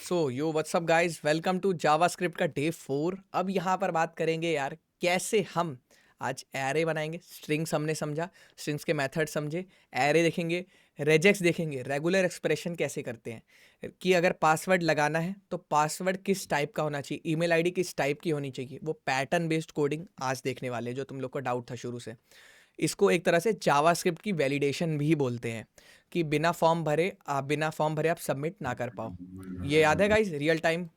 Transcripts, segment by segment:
So yo what's up guys, welcome to JavaScript का day 4। अब यहाँ पर बात करेंगे यार कैसे हम आज एरे बनाएंगे। स्ट्रिंग्स हमने समझा, स्ट्रिंग्स के मेथड समझे, एरे देखेंगे, रेजेक्स देखेंगे, रेगुलर एक्सप्रेशन कैसे करते हैं, कि अगर पासवर्ड लगाना है तो पासवर्ड किस टाइप का होना चाहिए, ईमेल आईडी किस टाइप की होनी चाहिए, वो पैटर्न बेस्ड कोडिंग आज देखने वाले हैं जो तुम लोग को डाउट था शुरू से। इसको एक तरह से जावास्क्रिप्ट की वैलिडेशन भी बोलते हैं कि बिना फॉर्म भरे आप सबमिट ना कर पाओ। ये याद है गाइस, रियल टाइम।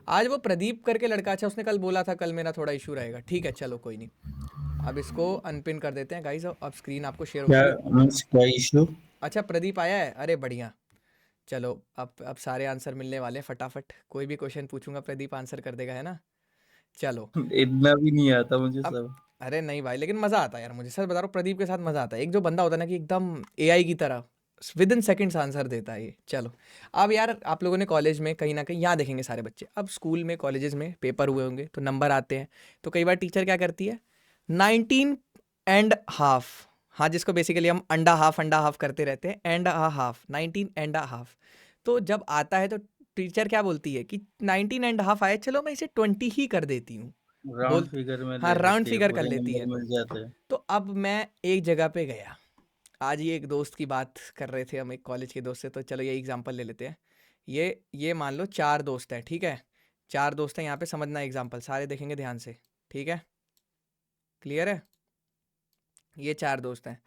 आज वो प्रदीप करके लड़का, अच्छा उसने कल बोला था कल मेरा थोड़ा इशू रहेगा। ठीक है चलो कोई नहीं, अब इसको अनपिन कर देते हैं गाइस। अब स्क्रीन आपको शेयर क्या होगी। मीन्स क्या इशू? अच्छा प्रदीप आया है, अरे बढ़िया। चलो अब सारे आंसर मिलने वाले हैं फटाफट। कोई भी क्वेश्चन पूछूंगा प्रदीप आंसर कर देगा, है ना। चलो इतना भी नहीं आता मुझे अब, सब। अरे नहीं भाई लेकिन मज़ा आता है यार, मुझे सच बता रहा हूँ, प्रदीप के साथ मज़ा आता है। एक जो बंदा होता है ना कि एकदम एआई की तरह विद इन सेकेंड्स आंसर देता है ये। चलो अब यार आप लोगों ने कॉलेज में कहीं ना कहीं यहाँ देखेंगे सारे बच्चे, अब स्कूल में कॉलेजेस में पेपर हुए होंगे तो नंबर आते हैं। तो कई बार टीचर क्या करती है, 19 एंड हाफ, हाँ जिसको बेसिकली हम अंडा हाफ करते रहते हैं, एंड हाफ, 19 एंड हाफ। तो जब आता है तो टीचर क्या बोलती है कि 19 एंड हाफ आया, चलो मैं इसे 20 ही कर देती हूँ। राउंड बोल, फिगर में हाँ ले राउंड लेती है, फिगर कर पूरे लेती नंबर है। मिल जाते हैं। तो अब मैं एक जगह पे गया, आज ही एक दोस्त की बात कर रहे थे हम, एक कॉलेज के दोस्त से, तो चलो ये एग्जांपल ले लेते हैं। ये मान लो 4 दोस्त हैं, ठीक है। 4 दोस्त हैं, यहाँ पे समझना एग्जांपल, सारे देखेंगे ध्यान से, ठीक है, क्लियर है। ये 4 दोस्त हैं।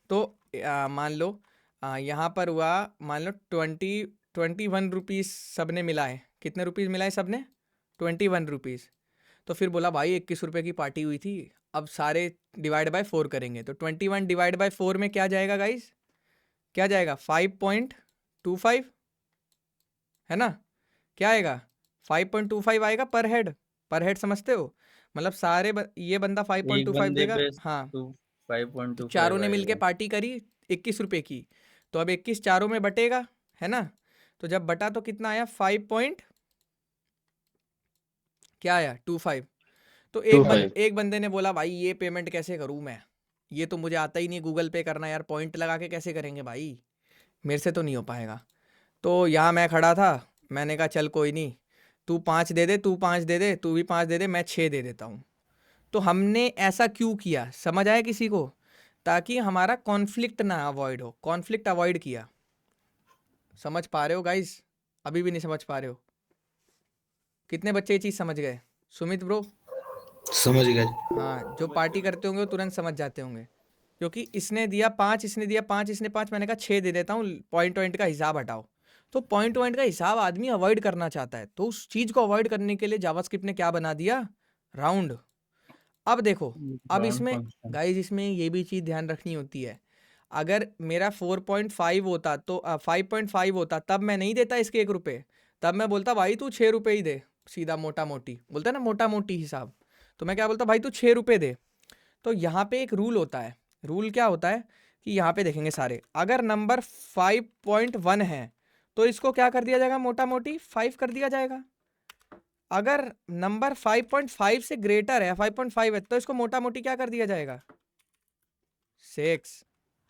तो मान लो यहाँ पर हुआ, मान लो 21 रुपीज़ सबने मिलाए। कितने रुपीज़ मिलाए सबने? 21 रुपीज़। तो फिर बोला भाई 21 रुपये की पार्टी हुई थी, अब सारे डिवाइड बाय 4 करेंगे। तो 21 डिवाइड बाय 4 में क्या जाएगा गाइस, क्या जाएगा? 5.25, है ना। क्या आएगा? 5.25 आएगा पर हेड समझते हो। मतलब ये बंदा एक 5.25 बंदे देगा, पे हाँ। टू तो 5.25 चारों ने मिलके आएगा। पार्टी करी 21 रुपये की। तो अब 21 चारों में बटेगा, है ना। तो जब बटा तो कितना आया? 5 पॉइंट क्या आया? 25। तो टू फाइव एक बंदे ने बोला भाई ये पेमेंट कैसे करूं मैं, ये तो मुझे आता ही नहीं गूगल पे करना यार, पॉइंट लगा के कैसे करेंगे भाई, मेरे से तो नहीं हो पाएगा। तो यहाँ मैं खड़ा था, मैंने कहा चल कोई नहीं, तू 5 दे दे, तू 5 दे दे, तू भी 5 दे दे, मैं 6 दे देता हूँ। तो हमने ऐसा क्यों किया, समझ आया किसी को? ताकि हमारा कॉन्फ्लिक्ट ना अवॉइड हो, कॉन्फ्लिक्ट अवॉइड किया। समझ पा रहे हो गाइस? अभी भी नहीं समझ पा रहे हो? कितने बच्चे ये चीज़ समझ गए? सुमित ब्रो, समझ गए। हाँ जो पार्टी करते होंगे वो तुरंत समझ जाते होंगे। क्योंकि इसने दिया 5, इसने दिया 5, इसने 5, मैंने कहा 6 दे देता हूँ, पॉइंट वॉइंट का हिसाब हटाओ। तो पॉइंट वॉइंट का हिसाब आदमी अवॉइड करना चाहता है, तो उस चीज़ को अवॉइड करने के लिए जावास्क्रिप्ट ने क्या बना दिया? राउंड। अब देखो, अब राउंड इसमें फंक्शन। गाइज इसमें ये भी चीज़ ध्यान रखनी होती है। अगर मेरा 4.5 होता तो 5.5 होता तब मैं नहीं देता इसके 1 रुपये, तब मैं बोलता भाई तू 6 रुपये ही दे, सीधा मोटा मोटी बोलता है ना, मोटा मोटी हिसाब। तो मैं क्या बोलता, भाई तू 6 रुपये दे। तो यहाँ पे एक रूल होता है, रूल क्या होता है कि यहाँ पे देखेंगे सारे, अगर नंबर 5.1 है तो इसको क्या कर दिया जाएगा, मोटा मोटी 5 कर दिया जाएगा। अगर नंबर 5.5 से ग्रेटर है, 5.5 है, तो इसको मोटा मोटी क्या कर दिया जाएगा? 6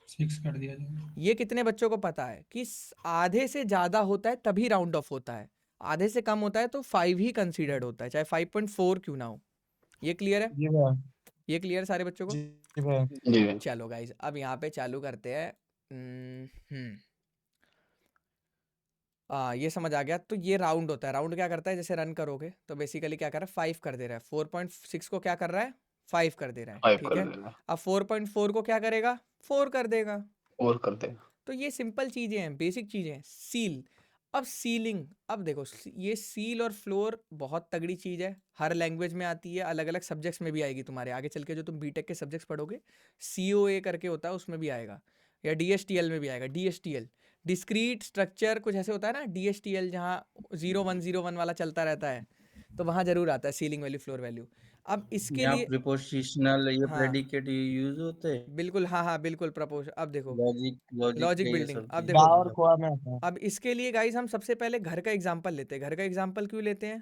कर दिया जाएगा। ये कितने बच्चों को पता है कि आधे से ज्यादा होता है तभी राउंड ऑफ होता है, आधे से कम होता है तो 5 ही कंसीडर्ड होता है, चाहे 5.4 क्यों ना हो। ये क्लियर है? जी भाई। ये क्लियर सारे बच्चों को? जी भाई। जी भाई। चलो गाइज अब यहाँ पे चालू करते हैं। ये समझ आ गया। तो ये राउंड होता है, राउंड क्या करता है, जैसे रन करोगे तो बेसिकली क्या कर रहा है, 5 कर दे रहा है, 4.6 को क्या कर रहा है, 5 कर दे रहा है, 5 ठीक कर है। देगा। अब 4.4 को क्या करेगा, 4 कर देगा। और कर देगा। तो ये सिंपल चीज़ें हैं, बेसिक चीज़ें हैं। सील, अब सीलिंग, अब देखो ये सील और फ्लोर बहुत तगड़ी चीज़ है, हर लैंग्वेज में आती है, अलग अलग सब्जेक्ट्स में भी आएगी तुम्हारे आगे चल के, जो तुम बीटेक के सब्जेक्ट्स पढ़ोगे, COA करके होता है उसमें भी आएगा, या DSTL में भी आएगा। DSTL डिस्क्रीट स्ट्रक्चर कुछ ऐसे होता है ना, DSTL जहाँ 0101 वाला चलता रहता है, तो वहाँ जरूर आता है सीलिंग वैल्यू फ्लोर वैल्यू। अब इसके यहाँ लिए, प्रीपोजिशनल ये हाँ प्रेडिकेट यूज होते हैं। बिल्कुल, हाँ हाँ बिल्कुल प्रपोज। अब देखो लॉजिक लॉजिक के ये बिल्डिंग, सब अब क्या देखो, और चीजें। कोआ में आता अब इसके लिए गाइस हम सबसे पहले घर का एग्जांपल लेते हैं। घर का एग्जांपल क्यों लेते हैं,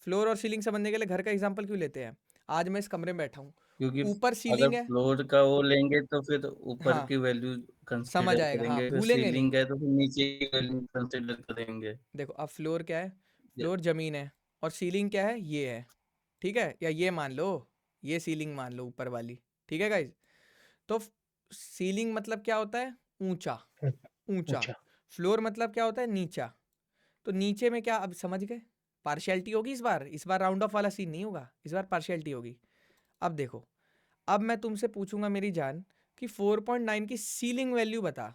फ्लोर और सीलिंग समझने के लिए घर का एग्जांपल क्यों लेते हैं? आज मैं इस कमरे में बैठा हूँ, क्योंकि ऊपर अगर सीलिंग है, फ्लोर का वो लेंगे तो फिर ऊपर हाँ की वैल्यू समझ कंसीडर आएगा, हाँ करेंगे, फिर भूलेंगे नहीं। सीलिंग है तो फिर नीचे की वैल्यू कंसीडर करेंगे। देखो अब फ्लोर क्या है, ये फ्लोर जमीन है, और सीलिंग क्या है, ये है, ठीक है, या ये मान लो, ये सीलिंग मान लो ऊपर वाली, ठीक है गाइज। तो सीलिंग मतलब क्या होता है, ऊंचा, ऊंचा। अच्छा। फ्लोर मतलब क्या होता है, नीचा। तो नीचे में क्या, अब समझ गए, पार्शियलिटी होगी इस बार राउंड ऑफ वाला सीन नहीं होगा, इस बार पार्शियलिटी होगी। अब देखो, अब मैं तुमसे पूछूंगा मेरी जान कि 4.9 की सीलिंग वैल्यू बता,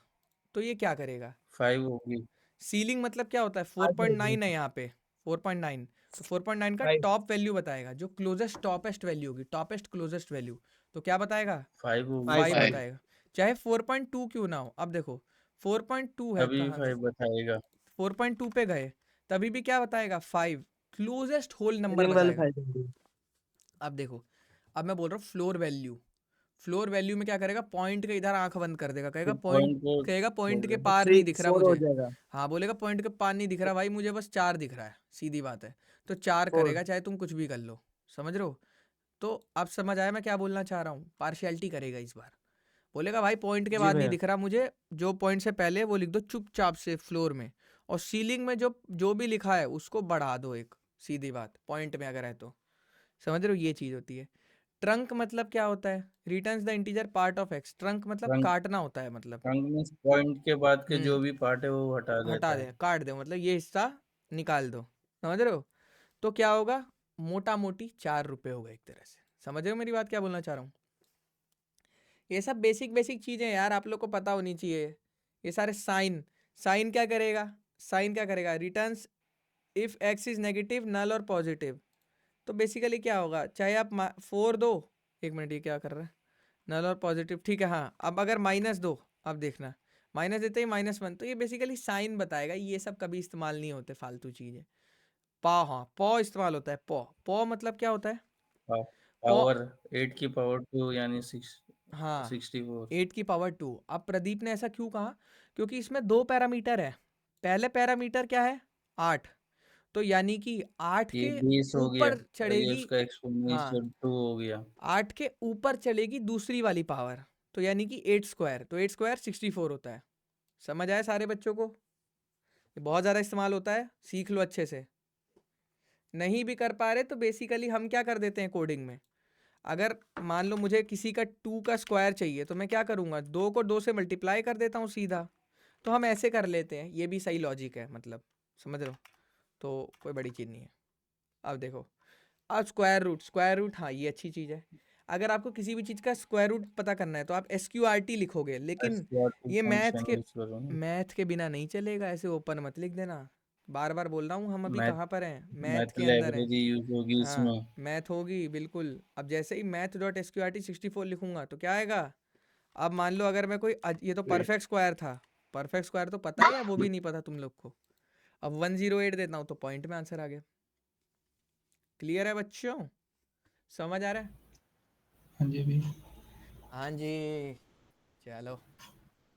तो ये क्या करेगा। 5 होगी। सीलिंग मतलब क्या होता है, फाइव होगी 4.9 है यहाँ पे, 4.9। तो 4.9 का फाइव टॉप वैल्यू बताएगा, जो क्लोजेस्ट टॉपेस्ट वैल्यू होगी, टॉपेस्ट क्लोजेस्ट वैल्यू, तो क्या बताएगा, 5 होगी। 5 फाइव बताएगा। चाहे 4.2 क्यों ना हो। अब देखो 4.2 है, अभी कहाँ 5 बताएगा। 4.2 पे गए, तभी भी क्या बताएगा, 5, क्लोजेस्ट होल नंबर सीलिंग वाली बताएगा। 5 होगी। अब देखो, अब मैं बोल रहा हूँ फ्लोर वैल्यू, फ्लोर वैल्यू में क्या करेगा, पॉइंट के इधर आंख बंद कर देगा, कहेगा फिर पॉइंट, पॉइंट को कहेगा पॉइंट के छोड़ पार थ्री नहीं दिख रहा 4 हो मुझे। जाएगा। हाँ बोलेगा पॉइंट के पार नहीं दिख रहा भाई, मुझे बस 4 दिख रहा है, सीधी बात है। तो 4 4 करेगा, चाहे तुम कुछ भी कर लो, समझ रहे हो। तो अब समझ आया मैं क्या बोलना चाह रहा हूँ, पार्शियलिटी करेगा इस बार। बोलेगा भाई पॉइंट के जी बाद नहीं भैया। दिख रहा मुझे, जो पॉइंट से पहले है वो लिख दो चुपचाप से फ्लोर में, और सीलिंग में जो जो भी लिखा है उसको बढ़ा दो एक, सीधी बात, पॉइंट में अगर है तो, समझ रहे हो, ये चीज़ होती है। ट्रंक मतलब क्या होता है, returns the integer part of x, trunk मतलब रंग काटना होता है, मतलब रंग में पॉइंट के बाद के जो हम्म, भी पार्ट है वो हटा हटा देता दे, है। काट दो, मतलब ये हिस्सा निकाल दो, समझ रहे हो। तो क्या होगा, मोटा मोटी 4 रुपए होगा एक तरह से, समझ रहे हो मेरी बात क्या बोलना चाह रहा हूँ। ये सब बेसिक बेसिक चीज़ें यार आप लोग को पता होनी चाहिए। ये सारे साइन, साइन क्या करेगा, साइन क्या करेगा, returns if X is negative, null और पॉजिटिव। तो बेसिकली क्या होगा, चाहे आप 4 दो, एक मिनट ये क्या कर रहा है, नल और पॉजिटिव, ठीक है, हाँ अब अगर माइनस दो, अब देखना माइनस देते ही -1, तो ये बेसिकली साइन बताएगा, ये सब कभी इस्तेमाल नहीं होते फालतू चीज़ें। पॉ, हाँ पॉ इस्तेमाल होता है, पॉ, पॉ मतलब क्या होता है, पॉ, पावर 8 की पावर 2 यानी 6 हाँ 64। 8 की पावर 2। अब प्रदीप ने ऐसा क्यों कहा, क्योंकि इसमें 2 पैरामीटर है, पहले पैरामीटर क्या है, 8, तो यानी कि 8 ये के 20 हो गया ऊपर और ये चढ़ेगी, उसका हाँ एक्सपोनेंशियल 2 हो गया। 8 के ऊपर चलेगी दूसरी वाली पावर, तो यानी कि 8 स्क्वायर, तो 8 स्क्वायर 64 होता है। समझ आया सारे बच्चों को, ये बहुत ज़्यादा इस्तेमाल होता है, सीख लो अच्छे से। नहीं भी कर पा रहे तो बेसिकली हम क्या कर देते हैं कोडिंग में, अगर मान लो मुझे किसी का 2 का स्क्वायर चाहिए, तो मैं क्या करूँगा, 2 को 2 से मल्टीप्लाई कर देता हूँ सीधा। तो हम ऐसे कर लेते हैं, ये भी सही लॉजिक है, मतलब समझ रहे हो, तो कोई बड़ी चीज़ नहीं है। अब देखो, अब स्क्वायर रूट, स्क्वायर रूट, हाँ ये अच्छी चीज़ है। अगर आपको किसी भी चीज़ का स्क्वायर रूट पता करना है तो आप SQRT लिखोगे, लेकिन SQRT ये फंक्शन यूज करो ना। मैथ के बिना नहीं चलेगा, ऐसे ओपन मत लिख देना। बार बार बोल रहा हूँ, हम अभी मैथ कहाँ पर हैं, मैथ मैथ के अंदर हैं। लाइब्रेरी यूज होगी हाँ इसमें। मैथ होगी बिल्कुल। अब जैसे ही math.sqrt 64 लिखूंगा तो क्या आएगा, अब मान लो अगर मैं कोई ये तो परफेक्ट स्क्वायर था, परफेक्ट स्क्वायर तो पता है या वो भी नहीं पता तुम लोग को। अब 108 देता हूँ तो पॉइंट में आंसर आ गया। क्लियर है बच्चों, समझ आ रहा है। हाँ जी अभी। हाँ जी, चलो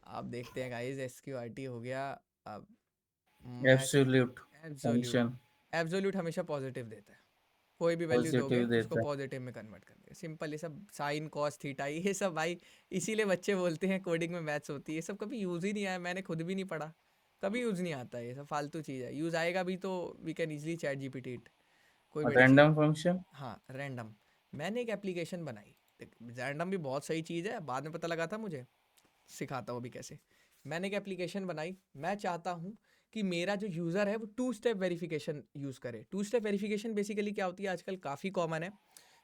आप देखते हैं गाइस, SQRT हो गया। अब math, absolute absolute, function absolute हमेशा पॉजिटिव देता है, कोई भी वैल्यू दोगे पॉजिटिव उसको देता है। पॉजिटिव में कन्वर्ट कर देगा, सिंपल। ये सब साइन कॉस थीटा ये सब भाई, इसीलिए बच्चे बोलते हैं कोडिंग में मैथ्स होती है, ये सब कभी यूज़ ही नहीं आया, मैंने खुद भी नहीं पढ़ा, कभी यूज़ नहीं आता है, ये सब फालतू चीज़ है। यूज़ आएगा भी तो we can easily ChatGPT it, कोई बड़ी चीज़ रैंडम नहीं। फंक्शन हाँ रैंडम, मैंने एक एप्लीकेशन बनाई, रैंडम भी बहुत सही चीज़ है, बाद में पता लगा था मुझे, सिखाता हूँ अभी कैसे। मैंने एक एप्लीकेशन बनाई, मैं चाहता हूँ कि मेरा जो यूज़र है वो 2 स्टेप वेरिफिकेशन यूज़ करे। 2 स्टेप वेरिफिकेशन बेसिकली क्या होती है, आजकल काफ़ी कॉमन है।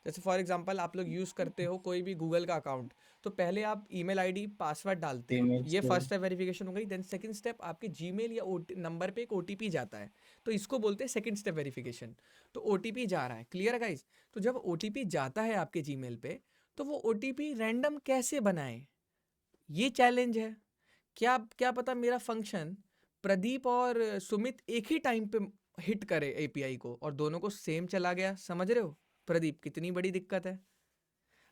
जैसे फॉर एग्जांपल आप लोग यूज़ करते हो कोई भी गूगल का अकाउंट, तो पहले आप ईमेल आईडी पासवर्ड डालते हो, ईमेल ये से फर्स्ट स्टेप वेरिफिकेशन हो गई। देन सेकंड स्टेप आपके जीमेल या नंबर पे एक OTP जाता है, तो इसको बोलते हैं सेकंड स्टेप वेरिफिकेशन। तो OTP जा रहा है, क्लियर है गाइज। तो जब OTP जाता है आपके जीमेल पे, तो वो OTP रैंडम कैसे बनाए, ये चैलेंज है। क्या क्या पता मेरा फंक्शन प्रदीप और सुमित एक ही टाइम पे हिट करे API को, और दोनों को सेम चला गया, समझ रहे हो प्रदीप कितनी बड़ी दिक्कत है।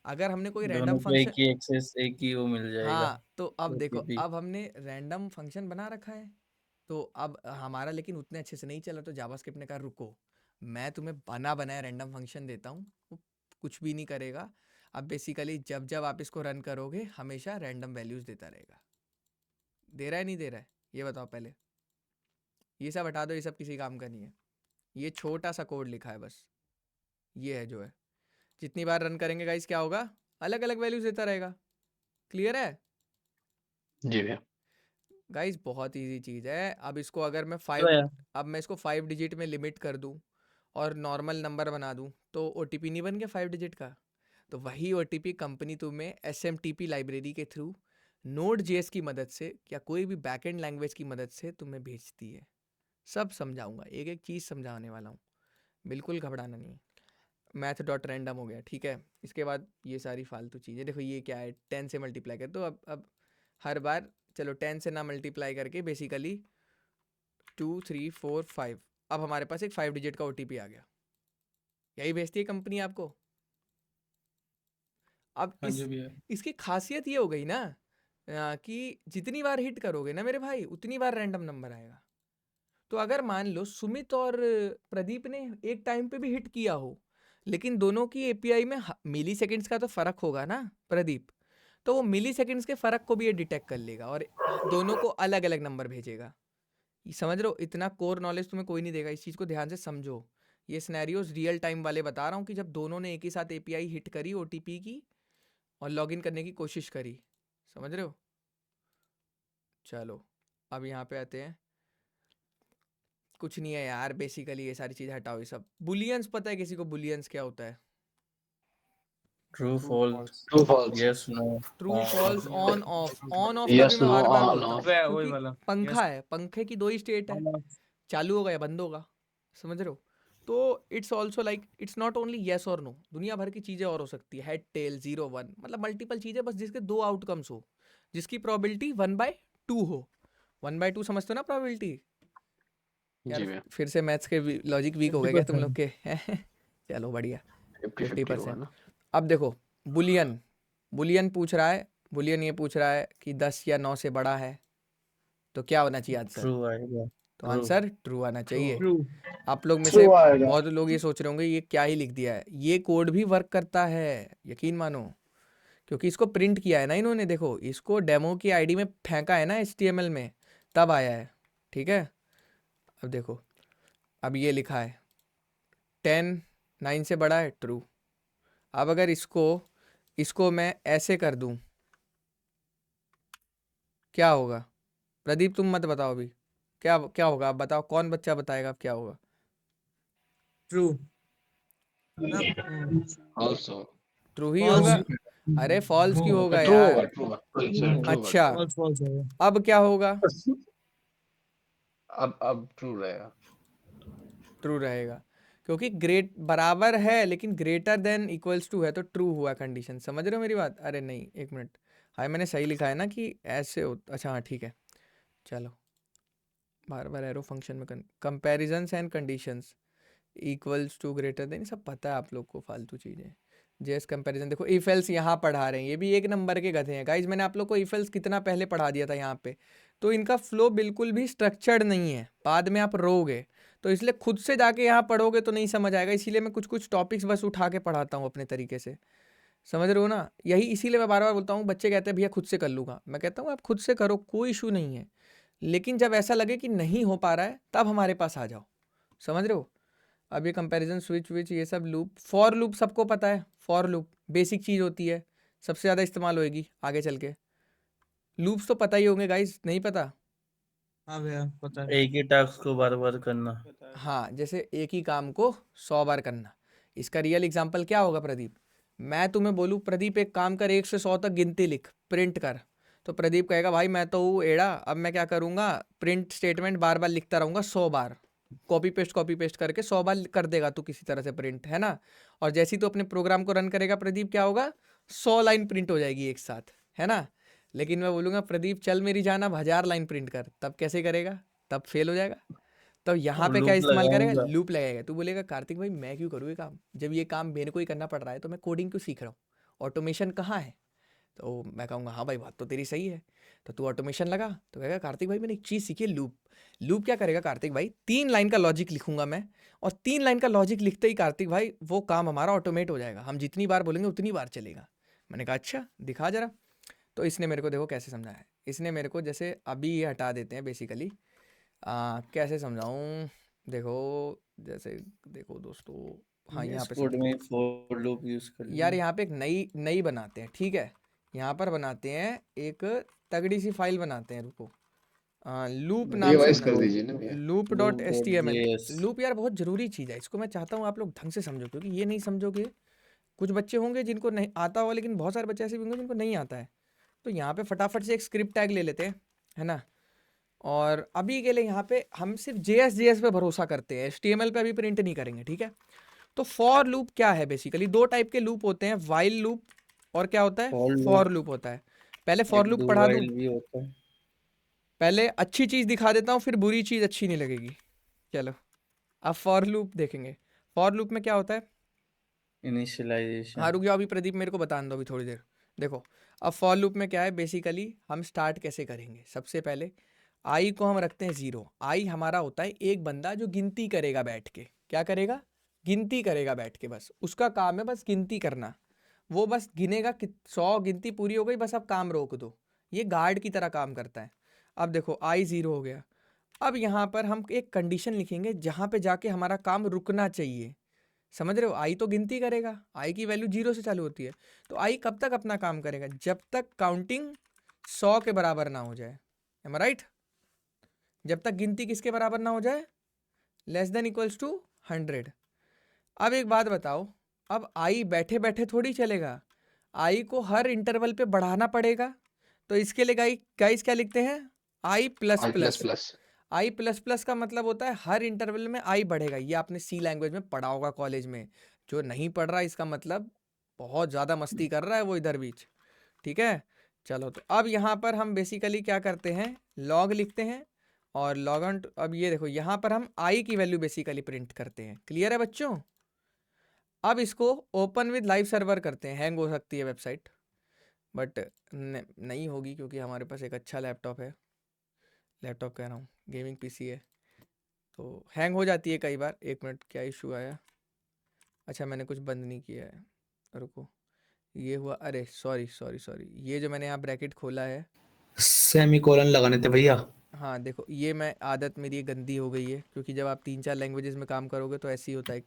अगर हमने कोई रैंडम दोनों को एक फंक्शन, ही एक्सेस, एक ही वो मिल जाएगा हाँ तो अब देखो, ओटीपी। अब हमने रैंडम फंक्शन बना रखा है, तो अब हमारा लेकिन उतने अच्छे से नहीं चला, तो जावास्क्रिप्ट ने कहा रुको, मैं तुम्हें बना बनाया रैंडम फंक्शन देता हूँ, वो कुछ भी नहीं करेगा। अब बेसिकली जब जब आप इसको रन करोगे हमेशा रैंडम वैल्यूज देता रहेगा। दे रहा है नहीं दे रहा है ये बताओ पहले। ये सब हटा दो, ये सब किसी काम का नहीं है। ये छोटा सा कोड लिखा है बस, ये है जो है। जितनी बार रन करेंगे गाइस क्या होगा, अलग अलग वैल्यूज देता रहेगा। क्लियर है जी भैया। गाइस? बहुत इजी चीज़ है। अब इसको अगर मैं अब मैं इसको 5 डिजिट में लिमिट कर दूं और नॉर्मल नंबर बना दूं तो ओटीपी नहीं बन गया 5 डिजिट का? तो वही ओटीपी कंपनी तुम्हें एसएमटीपी लाइब्रेरी के थ्रू नोड जेएस की मदद से या कोई भी बैकएंड लैंग्वेज की मदद से तुम्हें भेजती है। सब समझाऊंगा, एक एक चीज़ समझाने वाला हूँ, बिल्कुल घबराना नहीं है। मैथ डॉट रैंडम हो गया, ठीक है। इसके बाद ये सारी फालतू चीज़ें देखो, ये क्या है, 10 से मल्टीप्लाई कर दो। अब हर बार चलो 10 से ना मल्टीप्लाई करके बेसिकली 2 3 4 5, अब हमारे पास एक 5 डिजिट का ओटीपी आ गया। यही भेजती है कंपनी आपको। अब हाँ जी भैया। इसकी खासियत ये हो गई ना कि जितनी बार हिट करोगे ना मेरे भाई उतनी बार रैंडम नंबर आएगा। तो अगर मान लो सुमित और प्रदीप ने एक टाइम पे भी हिट किया हो, लेकिन दोनों की एपीआई में मिली सेकेंड्स का तो फर्क होगा ना प्रदीप, तो वो मिली सेकेंड्स के फर्क को भी ये डिटेक्ट कर लेगा और दोनों को अलग अलग नंबर भेजेगा। समझ रहे हो? इतना कोर नॉलेज तुम्हें कोई नहीं देगा, इस चीज़ को ध्यान से समझो। ये सिनेरियोज रियल टाइम वाले बता रहा हूँ कि जब दोनों ने एक ही साथ एपीआई हिट करी ओटीपी की और लॉगिन करने की कोशिश करी। समझ रहे हो? चलो अब यहाँ पे आते हैं। कुछ नहीं है यार, बेसिकली ये सारी चीज़ हटाओ। ये सब बुलियंस, पता है किसी को बुलियंस क्या होता है? True false, true false, yes no, true false, on off. On off Yes, तभी मैं no, बार बार on, बोलता हूँ off। क्योंकि पंखा है, पंखे की 2 ही स्टेट है, चालू होगा या बंद होगा। समझ रहे हो? तो it's also like it's not only yes और नो, दुनिया भर की चीज़ें और हो सकती है। हेड टेल 0 1, मतलब मल्टीपल चीज़ें, बस जिसके 2 आउटकम्स हो, जिसकी प्रोबेबिलिटी 1/2 हो। 1/2 समझते हो ना प्रोबेबिलिटी? जी यार भैया। फिर से मैथ्स के लॉजिक वीक हो गए क्या तुम लोग के? चलो बढ़िया, 50-50 होगा 50%। ना। अब देखो बुलियन, बुलियन पूछ रहा है, बुलियन ये पूछ रहा है कि 10 या 9 से बड़ा है, तो क्या होना चाहिए आंसर? ट्रू आएगा। तो आंसर ट्रू आना चाहिए। ट्रू। आप लोग में True से आएगा। बहुत लोग ये सोच रहे होंगे ये क्या ही लिख दिया है। ये कोड भी वर्क करता है, यकीन मानो, क्योंकि इसको प्रिंट किया है ना इन्होंने। देखो इसको डेमो की आईडी में फेंका है ना HTML में, तब आया है। ठीक है, अब देखो, अब ये लिखा है 10 9 से बड़ा है, ट्रू। अब अगर इसको मैं ऐसे कर दूं क्या होगा? प्रदीप तुम मत बताओ अभी, क्या क्या होगा? आप बताओ, कौन बच्चा बताएगा अब क्या होगा? ट्रू। Also, ट्रू ही False। होगा। अरे फॉल्स क्यों होगा true यार? होगा, true होगा। Sorry, true होगा। अच्छा फॉल्स फॉल्स है। अब क्या होगा? अब true रहेगा। ट्रू रहेगा, क्योंकि ग्रेट बराबर है लेकिन ग्रेटर देन इक्वल्स टू है, तो ट्रू हुआ कंडीशन। समझ रहे हो मेरी बात? अरे नहीं, एक मिनट, हाय मैंने सही लिखा है ना कि ऐसे हो। अच्छा हाँ ठीक है, चलो बार बार एरो फंक्शन में comparisons and conditions equals to greater than, सब पता है आप लोग को, फालतू चीज़ें। जेस कंपैरिजन देखो, इफ एल्स यहाँ पढ़ा रहे हैं, ये भी एक नंबर के गधे हैं गाइज। मैंने आप लोग को इफ एल्स कितना पहले पढ़ा दिया था यहाँ पे, तो इनका फ्लो बिल्कुल भी स्ट्रक्चर्ड नहीं है, बाद में आप रोगे। तो इसलिए खुद से जाके यहाँ पढ़ोगे तो नहीं समझ आएगा, इसीलिए मैं कुछ कुछ टॉपिक्स बस उठा के पढ़ाता हूँ अपने तरीके से। समझ रहे हो ना? यही इसीलिए मैं बार बार बोलता हूँ, बच्चे कहते हैं भैया खुद से कर लूँगा, मैं कहता हूँ आप खुद से करो, कोई इशू नहीं है, लेकिन जब ऐसा लगे कि नहीं हो पा रहा है तब हमारे पास आ जाओ। समझ रहे हो? अब ये कंपैरिजन, स्विच विच, ये सब लूप, फॉर लूप सबको पता है। फॉर लूप बेसिक चीज़ होती है, सबसे ज़्यादा इस्तेमाल होएगी आगे चल के। लूप्स तो पता ही होंगे गाइस, नहीं पता? हाँ भैया पता है। एक ही टास्क को बार बार करना। हाँ, जैसे एक ही काम को 100 बार करना। इसका रियल एग्जांपल क्या होगा प्रदीप? मैं तुम्हें बोलूँ प्रदीप एक काम कर, 1 से 100 तक गिनती लिख, प्रिंट कर, तो प्रदीप कहेगा भाई मैं तो हूँ एड़ा, अब मैं क्या करूँगा, प्रिंट स्टेटमेंट बार बार लिखता रहूँगा 100 बार, कॉपी पेस्ट करके 100 बार कर देगा तू किसी तरह से प्रिंट, है ना? और जैसे ही तू अपने प्रोग्राम को रन करेगा प्रदीप, क्या होगा, 100 लाइन प्रिंट हो जाएगी एक साथ, है ना? लेकिन मैं बोलूँगा प्रदीप चल मेरी जान अब 1000 लाइन प्रिंट कर, तब कैसे करेगा? तब फेल हो जाएगा। तो यहाँ पे क्या लूप इस्तेमाल करेगा? लगाऊंगा। लूप लगाएगा। तू बोलेगा कार्तिक भाई मैं क्यों करूँ ये काम, जब ये काम मेरे को ही करना पड़ रहा है तो मैं कोडिंग क्यों सीख रहा हूँ? ऑटोमेशन कहाँ है? तो मैं कहूँगा हाँ भाई बात तो तेरी सही है, तो तू ऑटोमेशन लगा। तो कहेगा कार्तिक भाई मैंने एक चीज़ सीखी है, लूप। लूप क्या करेगा कार्तिक भाई, 3 लाइन का लॉजिक लिखूंगा मैं, और 3 लाइन का लॉजिक लिखते ही कार्तिक भाई वो काम हमारा ऑटोमेट हो जाएगा, हम जितनी बार बोलेंगे उतनी बार चलेगा। मैंने कहा अच्छा दिखा जरा। तो इसने मेरे को देखो कैसे समझाया है, इसने मेरे को जैसे अभी ये हटा देते हैं बेसिकली, कैसे समझाऊं, देखो जैसे देखो दोस्तों, हाँ यहाँ इस पे कोड में फॉर लूप यूज कर यार लिया। यहाँ पे एक नई बनाते हैं, ठीक है, यहाँ पर बनाते हैं एक तगड़ी सी फाइल बनाते हैं, रुको, लूप नाम से रिवाइज कर बनाते दीजिए ना भैया। हैं, loop.html। loop.js लूप यार बहुत ज़रूरी चीज़ है, इसको मैं चाहता हूँ आप लोग ढंग से समझो, क्योंकि ये नहीं समझोगे, कुछ बच्चे होंगे जिनको नहीं आता होगा, लेकिन बहुत सारे बच्चे ऐसे भी होंगे जिनको नहीं आता है। तो यहाँ पे फटाफट से एक स्क्रिप्ट टैग ले लेते हैं, है ना, और अभी के लिए यहाँ पे हम सिर्फ JS पे भरोसा करते हैं, HTML पे अभी प्रिंट नहीं करेंगे, ठीक है। तो फॉर लूप क्या है, बेसिकली 2 टाइप के लूप होते हैं, वाइल लूप और क्या होता है, for loop फॉर लूप होता है। पहले फॉर एक लूप do पढ़ा दूँ, while भी होता है। पहले अच्छी चीज़ दिखा देता हूँ, फिर बुरी चीज़ अच्छी नहीं लगेगी। चलो अब फॉर लूप देखेंगे। फॉर लूप में क्या होता है, हाँ इनिशियलाइजेशन रुक जाओ, अभी प्रदीप मेरे को बताने दो अभी थोड़ी देर। देखो अब फॉर लूप में क्या है, बेसिकली हम स्टार्ट कैसे करेंगे, सबसे पहले आई को हम रखते हैं 0। आई हमारा होता है एक बंदा जो गिनती करेगा बैठ के, क्या करेगा, गिनती करेगा बैठ के, बस उसका काम है बस गिनती करना, वो बस गिनेगा कि 100 गिनती पूरी हो गई, बस अब काम रोक दो, ये गार्ड की तरह काम करता है। अब देखो आई 0 हो गया, अब यहाँ पर हम एक कंडीशन लिखेंगे जहाँ पे जाके हमारा काम रुकना चाहिए, समझ रहे हो, आई तो गिनती करेगा, आई की वैल्यू 0 से चालू होती है, तो आई कब तक अपना काम करेगा, जब तक काउंटिंग 100 के बराबर ना हो जाए, एम आई राइट, जब तक गिनती किसके बराबर ना हो जाए, लेस देन इक्वल्स टू 100। अब एक बात बताओ, अब आई बैठे बैठे थोड़ी चलेगा, आई को हर इंटरवल पे बढ़ाना पड़ेगा, तो इसके लिए गाइस क्या लिखते हैं, आई प्लस आई प्लस प्लस। प्लस आई प्लस प्लस का मतलब होता है हर इंटरवल में आई बढ़ेगा, ये आपने सी लैंग्वेज में पढ़ा होगा कॉलेज में, जो नहीं पढ़ रहा इसका मतलब बहुत ज़्यादा मस्ती कर रहा है वो इधर बीच, ठीक है। चलो तो अब यहाँ पर हम बेसिकली क्या करते हैं, लॉग लिखते हैं, और लॉग ऑन, अब ये देखो यहाँ पर हम आई की वैल्यू बेसिकली प्रिंट करते हैं, क्लियर है बच्चों। अब इसको ओपन विद लाइव सर्वर करते हैं, हैंग हो सकती है वेबसाइट, बट नहीं होगी क्योंकि हमारे पास एक अच्छा लैपटॉप है, लैपटॉप कह रहा हूँ गेमिंग PC है, तो हैंग हो जाती है कई बार। 1 मिनट, क्या इशू आया, अच्छा मैंने कुछ बंद नहीं किया है, रुको, ये हुआ, अरे सॉरी, ये जो मैंने यहाँ ब्रैकेट खोला है, सेमीकोलन लगाने थे भैया। हाँ देखो ये मैं आदत मेरी ये गंदी हो गई है, क्योंकि जब आप 3-4 लैंग्वेजेस में काम करोगे तो ऐसे ही होता है।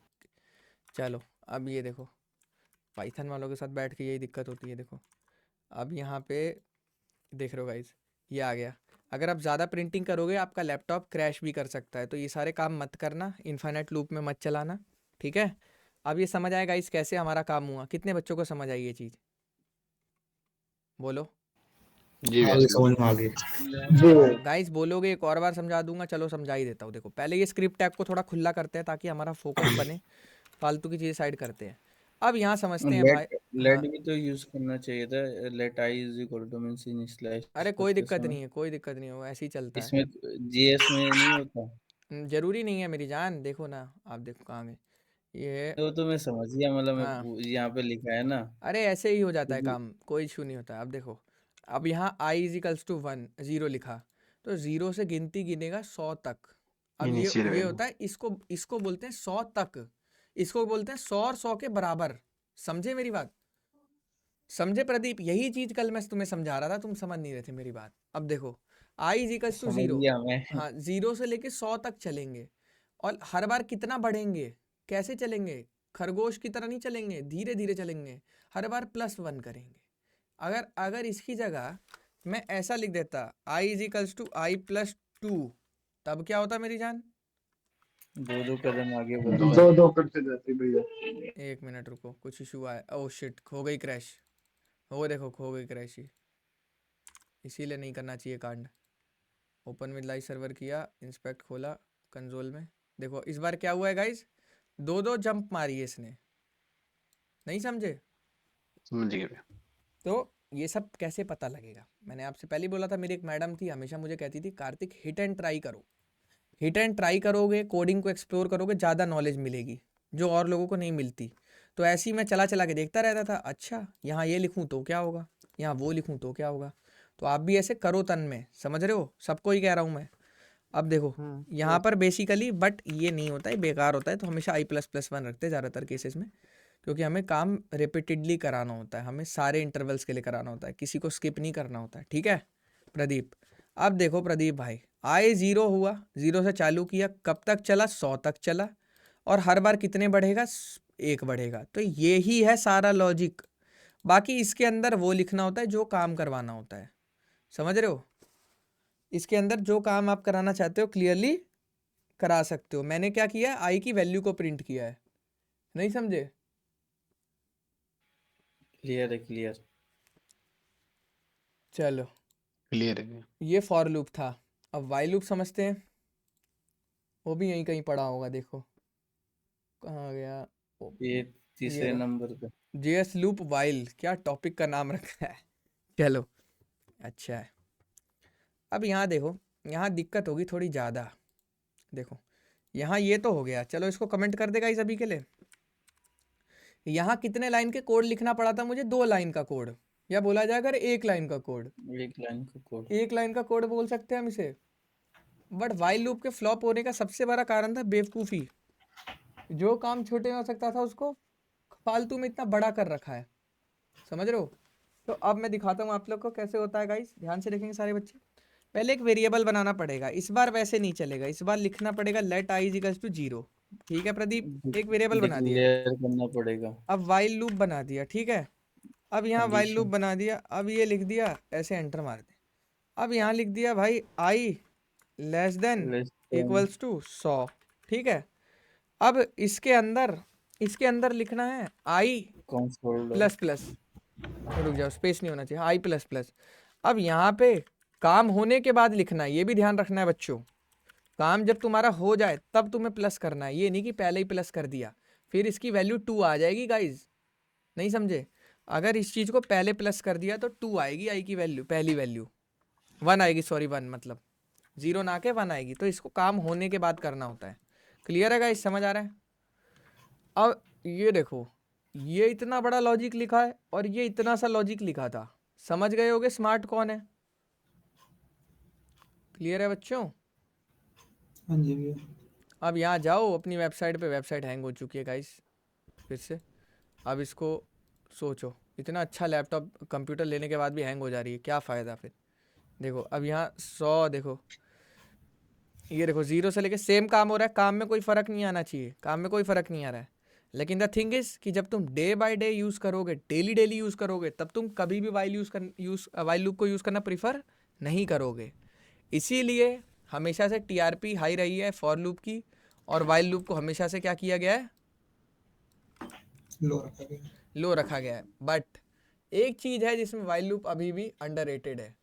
चलो अब ये देखो, पाइथन वालों के साथ बैठ के यही दिक्कत होती है, देखो अब यहाँ पे देख रहे हो गाइस, ये आ गया। अगर आप ज़्यादा प्रिंटिंग करोगे आपका लैपटॉप क्रैश भी कर सकता है, तो ये सारे काम मत करना, इन्फाइनाइट लूप में मत चलाना, ठीक है। अब ये समझ आएगा गाइस कैसे हमारा काम हुआ, कितने बच्चों को समझ आई ये चीज़, बोलो जी आगे भैया। समझ में आ गई। गाइस, बोलोगे एक और बार समझा दूंगा, चलो समझा ही देता हूँ। देखो पहले ये स्क्रिप्ट टैग को थोड़ा खुला करते हैं ताकि हमारा फोकस बने, फालतू की चीज़ें साइड करते हैं। अब यहाँ समझते हैं भाई, लेट हाँ भी तो यूज करना चाहिए था, let I is equal to means initialize अरे कोई करते दिक्कत समय। नहीं है, कोई दिक्कत नहीं है, वो ऐसे ही चलता है। इसमें जीएस में नहीं होता, जरूरी नहीं है मेरी जान, देखो ना आप, देखो कहाँ गए ये, वो तो मैं समझ गया, मतलब मैं हाँ यहाँ पे लिखा है ना। अरे ऐसे ही हो जाता है क्योंकि काम, कोई इशू नहीं होता। अब देखो, अब यहाँ आई इज इक्वल्स टू 1, 0 लिखा, तो 0 से गिनती गिनेगा 100 तक। अब इनिशियल ये वैल्यू। होता है, इसको बोलते हैं 100 तक, इसको बोलते हैं 100 और 100 के बराबर, समझे मेरी बात, समझे प्रदीप, यही चीज कल मैं तुम्हें समझा रहा था, तुम समझ नहीं रहे थे मेरी बात। अब देखो आई इज इक्वल्स टू समझ 0, गया मैं। हाँ 0 से लेके 100 तक चलेंगे, और हर बार कितना बढ़ेंगे, कैसे चलेंगे, खरगोश की तरह नहीं चलेंगे, धीरे धीरे चलेंगे, हर बार +1 करेंगे। अगर इसकी जगह मैं ऐसा लिख देता I is equals to i+2, तब क्या होता मेरी जान, दो कदम आगे बढ़ दो जाए। दो करते जाते भैया। 1 मिनट रुको, कुछ इशू आया, ओह शिट, हो गई क्रैश, हो देखो हो गई क्रैश ही, इसीलिए नहीं करना चाहिए कांड। ओपन विद लाइव सर्वर किया, इंस्पेक्ट खोला कंसोल में, देखो इस बार क्या हुआ है गाइज, 2 जंप मारी है इसने, नहीं समझे। समझ गए भैया। तो ये सब कैसे पता लगेगा, मैंने आपसे पहले ही बोला था, मेरी एक मैडम थी, हमेशा मुझे कहती थी कार्तिक हिट एंड ट्राई करो, हिट एंड ट्राई करोगे, कोडिंग को एक्सप्लोर करोगे, ज़्यादा नॉलेज मिलेगी जो और लोगों को नहीं मिलती। तो ऐसे ही मैं चला चला के देखता रहता था, अच्छा यहाँ ये लिखूँ तो क्या होगा, यहाँ वो लिखूँ तो क्या होगा? तो आप भी ऐसे करो तन में, समझ रहे हो? सबको ही कह रहा हूँ मैं। अब देखो यहाँ पर बेसिकली बट ये नहीं होता है, बेकार होता है, तो हमेशा i++1 रखते हैं ज़्यादातर केसेस में, क्योंकि हमें काम रिपीटेडली कराना होता है, हमें सारे इंटरवल्स के लिए कराना होता है, किसी को स्किप नहीं करना होता है। ठीक है प्रदीप? अब देखो प्रदीप भाई, i 0 हुआ, 0 से चालू किया, कब तक चला? 100 तक चला, और हर बार कितने बढ़ेगा? 1 बढ़ेगा। तो ये ही है सारा लॉजिक। बाकी इसके अंदर वो लिखना होता है जो काम करवाना होता है, समझ रहे हो? इसके अंदर जो काम आप कराना चाहते हो क्लियरली करा सकते हो। मैंने क्या किया है, आई की वैल्यू को प्रिंट किया है, नहीं समझे? क्लियर है, क्लियर। चलो क्लियर है भैया। ये फॉर लूप था। अब वाइल लूप समझते हैं, वो भी यहीं कहीं पड़ा होगा, देखो कहाँ गया। ये तीसरे रहा। नंबर पे। जेएस लूप वाइल, क्या टॉपिक का नाम रखा है। चलो अच्छा है। अब यहाँ देखो, यहाँ दिक्कत होगी थोड़ी ज़्यादा। देखो यहाँ ये तो हो गया, चलो इसको कमेंट कर देगा इस अभी के लिए। यहाँ कितने लाइन के कोड लिखना पड़ा था मुझे? 2 लाइन का कोड, या बोला जाए अगर 1 लाइन का कोड। 1 लाइन का कोड। 1 लाइन का कोड बोल सकते हैं हम इसे। बट वाइल लूप के फ्लॉप होने का सबसे बड़ा कारण था बेवकूफ़ी। जो काम छोटे में हो सकता था उसको फालतू में इतना बड़ा कर रखा है, समझ रहे हो? तो अब मैं दिखाता हूँ आप लोग को कैसे होता है गाइस, ध्यान से देखेंगे सारे बच्चे। पहले एक वेरिएबल बनाना पड़ेगा, इस बार वैसे नहीं चलेगा, इस बार लिखना पड़ेगा लेट i इक्वल्स टू 0। ठीक है प्रदीप? एक वेरिएबल बना दिया, डिक्लेयर करना पड़ेगा। अब वाइल लूप बना दिया, ठीक है? अब यहाँ वाइल लूप कंडीशन। बना दिया, अब ये लिख दिया, ऐसे एंटर मार दे। अब यहाँ लिख दिया भाई i less than equals to 100, ठीक है? अब इसके अंदर लिखना है i कंसोल प्लस प्लस, रुक जाओ स्पेस नहीं होना चाहिए, i प्लस प्लस। अब यहाँ पे काम होने के बाद लिखना है, ये भी ध्यान रखना है बच्चों। काम जब तुम्हारा हो जाए तब तुम्हें प्लस करना है, ये नहीं कि पहले ही प्लस कर दिया फिर इसकी वैल्यू 2 आ जाएगी गाइज, नहीं समझे? अगर इस चीज़ को पहले प्लस कर दिया तो 2 आएगी आई की वैल्यू, पहली वैल्यू 1 आएगी, सॉरी 1 मतलब 0 ना के 1 आएगी। तो इसको काम होने के बाद करना होता है। क्लियर है गाइज, समझ आ रहा है? अब ये देखो, ये इतना बड़ा लॉजिक लिखा है और ये इतना सा लॉजिक लिखा था, समझ गए होगे स्मार्ट कौन है? क्लियर है बच्चों? हाँ जी भैया। अब यहाँ जाओ अपनी वेबसाइट पे, वेबसाइट हैंग हो चुकी है गाइस फिर से। अब इसको सोचो, इतना अच्छा लैपटॉप कंप्यूटर लेने के बाद भी हैंग हो जा रही है, क्या फ़ायदा फिर? देखो अब यहाँ 100, देखो ये देखो 0 से लेके सेम काम हो रहा है, काम में कोई फ़र्क नहीं आना चाहिए, काम में कोई फ़र्क नहीं आ रहा है। लेकिन द थिंग इज़ कि जब तुम डे बाय डे यूज़ करोगे, डेली यूज़ करोगे, तब तुम कभी भी वाइल लूप को यूज़ करना प्रीफर नहीं करोगे। इसीलिए हमेशा से टीआरपी हाई रही है फॉर लूप की, और वाइल लूप को हमेशा से क्या किया गया है? लो रखा गया है। बट एक चीज़ है जिसमें वाइल लूप अभी भी अंडररेटेड है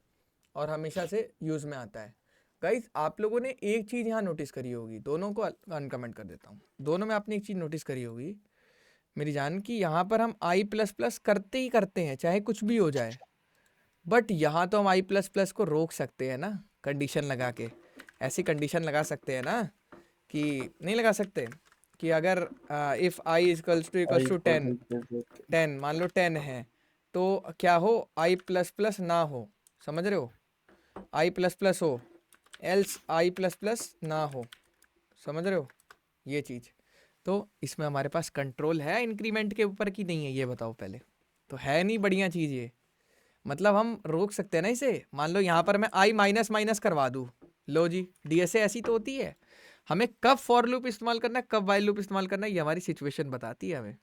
और हमेशा से यूज़ में आता है। गाइस आप लोगों ने एक चीज़ यहाँ नोटिस करी होगी, दोनों को अनकमेंट कर देता हूँ, दोनों में आपने एक चीज़ नोटिस करी होगी मेरी जान की, यहाँ पर हम i++ करते ही करते हैं चाहे कुछ भी हो जाए। बट यहाँ तो हम i++ को रोक सकते हैं ना, कंडीशन लगा के। ऐसी कंडीशन लगा सकते हैं ना, कि नहीं लगा सकते कि अगर इफ़ i इक्वल्स टू 10 मान लो 10 है तो क्या हो, i++ ना हो, समझ रहे हो? i++ हो, एल्स i++ ना हो, समझ रहे हो ये चीज़? तो इसमें हमारे पास कंट्रोल है इंक्रीमेंट के ऊपर कि नहीं है, ये बताओ पहले। तो है नहीं बढ़िया चीज़ ये, मतलब हम रोक सकते हैं ना इसे। मान लो यहाँ पर मैं i माइनस माइनस करवा दूँ, लो जी डीएसए ऐसी तो होती है। हमें कब फॉर लूप इस्तेमाल करना है, कब वाइल लूप इस्तेमाल करना है, ये हमारी सिचुएशन बताती है हमें।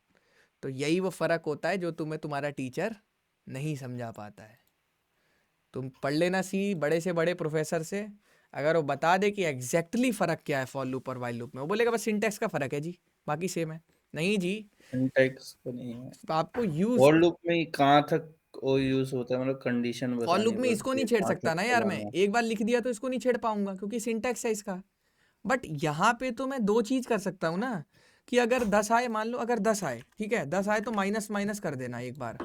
तो यही वो फ़र्क होता है जो तुम्हें तुम्हारा टीचर नहीं समझा पाता है। तुम पढ़ लेना सी बड़े से बड़े प्रोफेसर से, अगर वो बता दे कि एग्जैक्टली फ़र्क क्या है फॉर लूप और वाइल लूप में, वो बोलेगा बस सिंटैक्स का फ़र्क है जी, बाकी सेम है। नहीं जी, सिंटैक्स का नहीं है। आपको यूज़ फॉर लूप में कहाँ तक वो यूज होता है, मतलब कंडीशन फॉर बतानी लूप में इसको पड़ती नहीं है, छेड़ कहाँ सकता तक ना यार मैं, चलाना है। एक बार लिख दिया तो इसको नहीं छेड़ पाऊंगा क्योंकि सिंटैक्स है इसका। बट यहाँ पे तो मैं 2 चीज़ कर सकता हूँ ना, कि अगर 10 आए, मान लो अगर 10 आए, ठीक है 10 आए तो माइनस माइनस कर देना एक बार,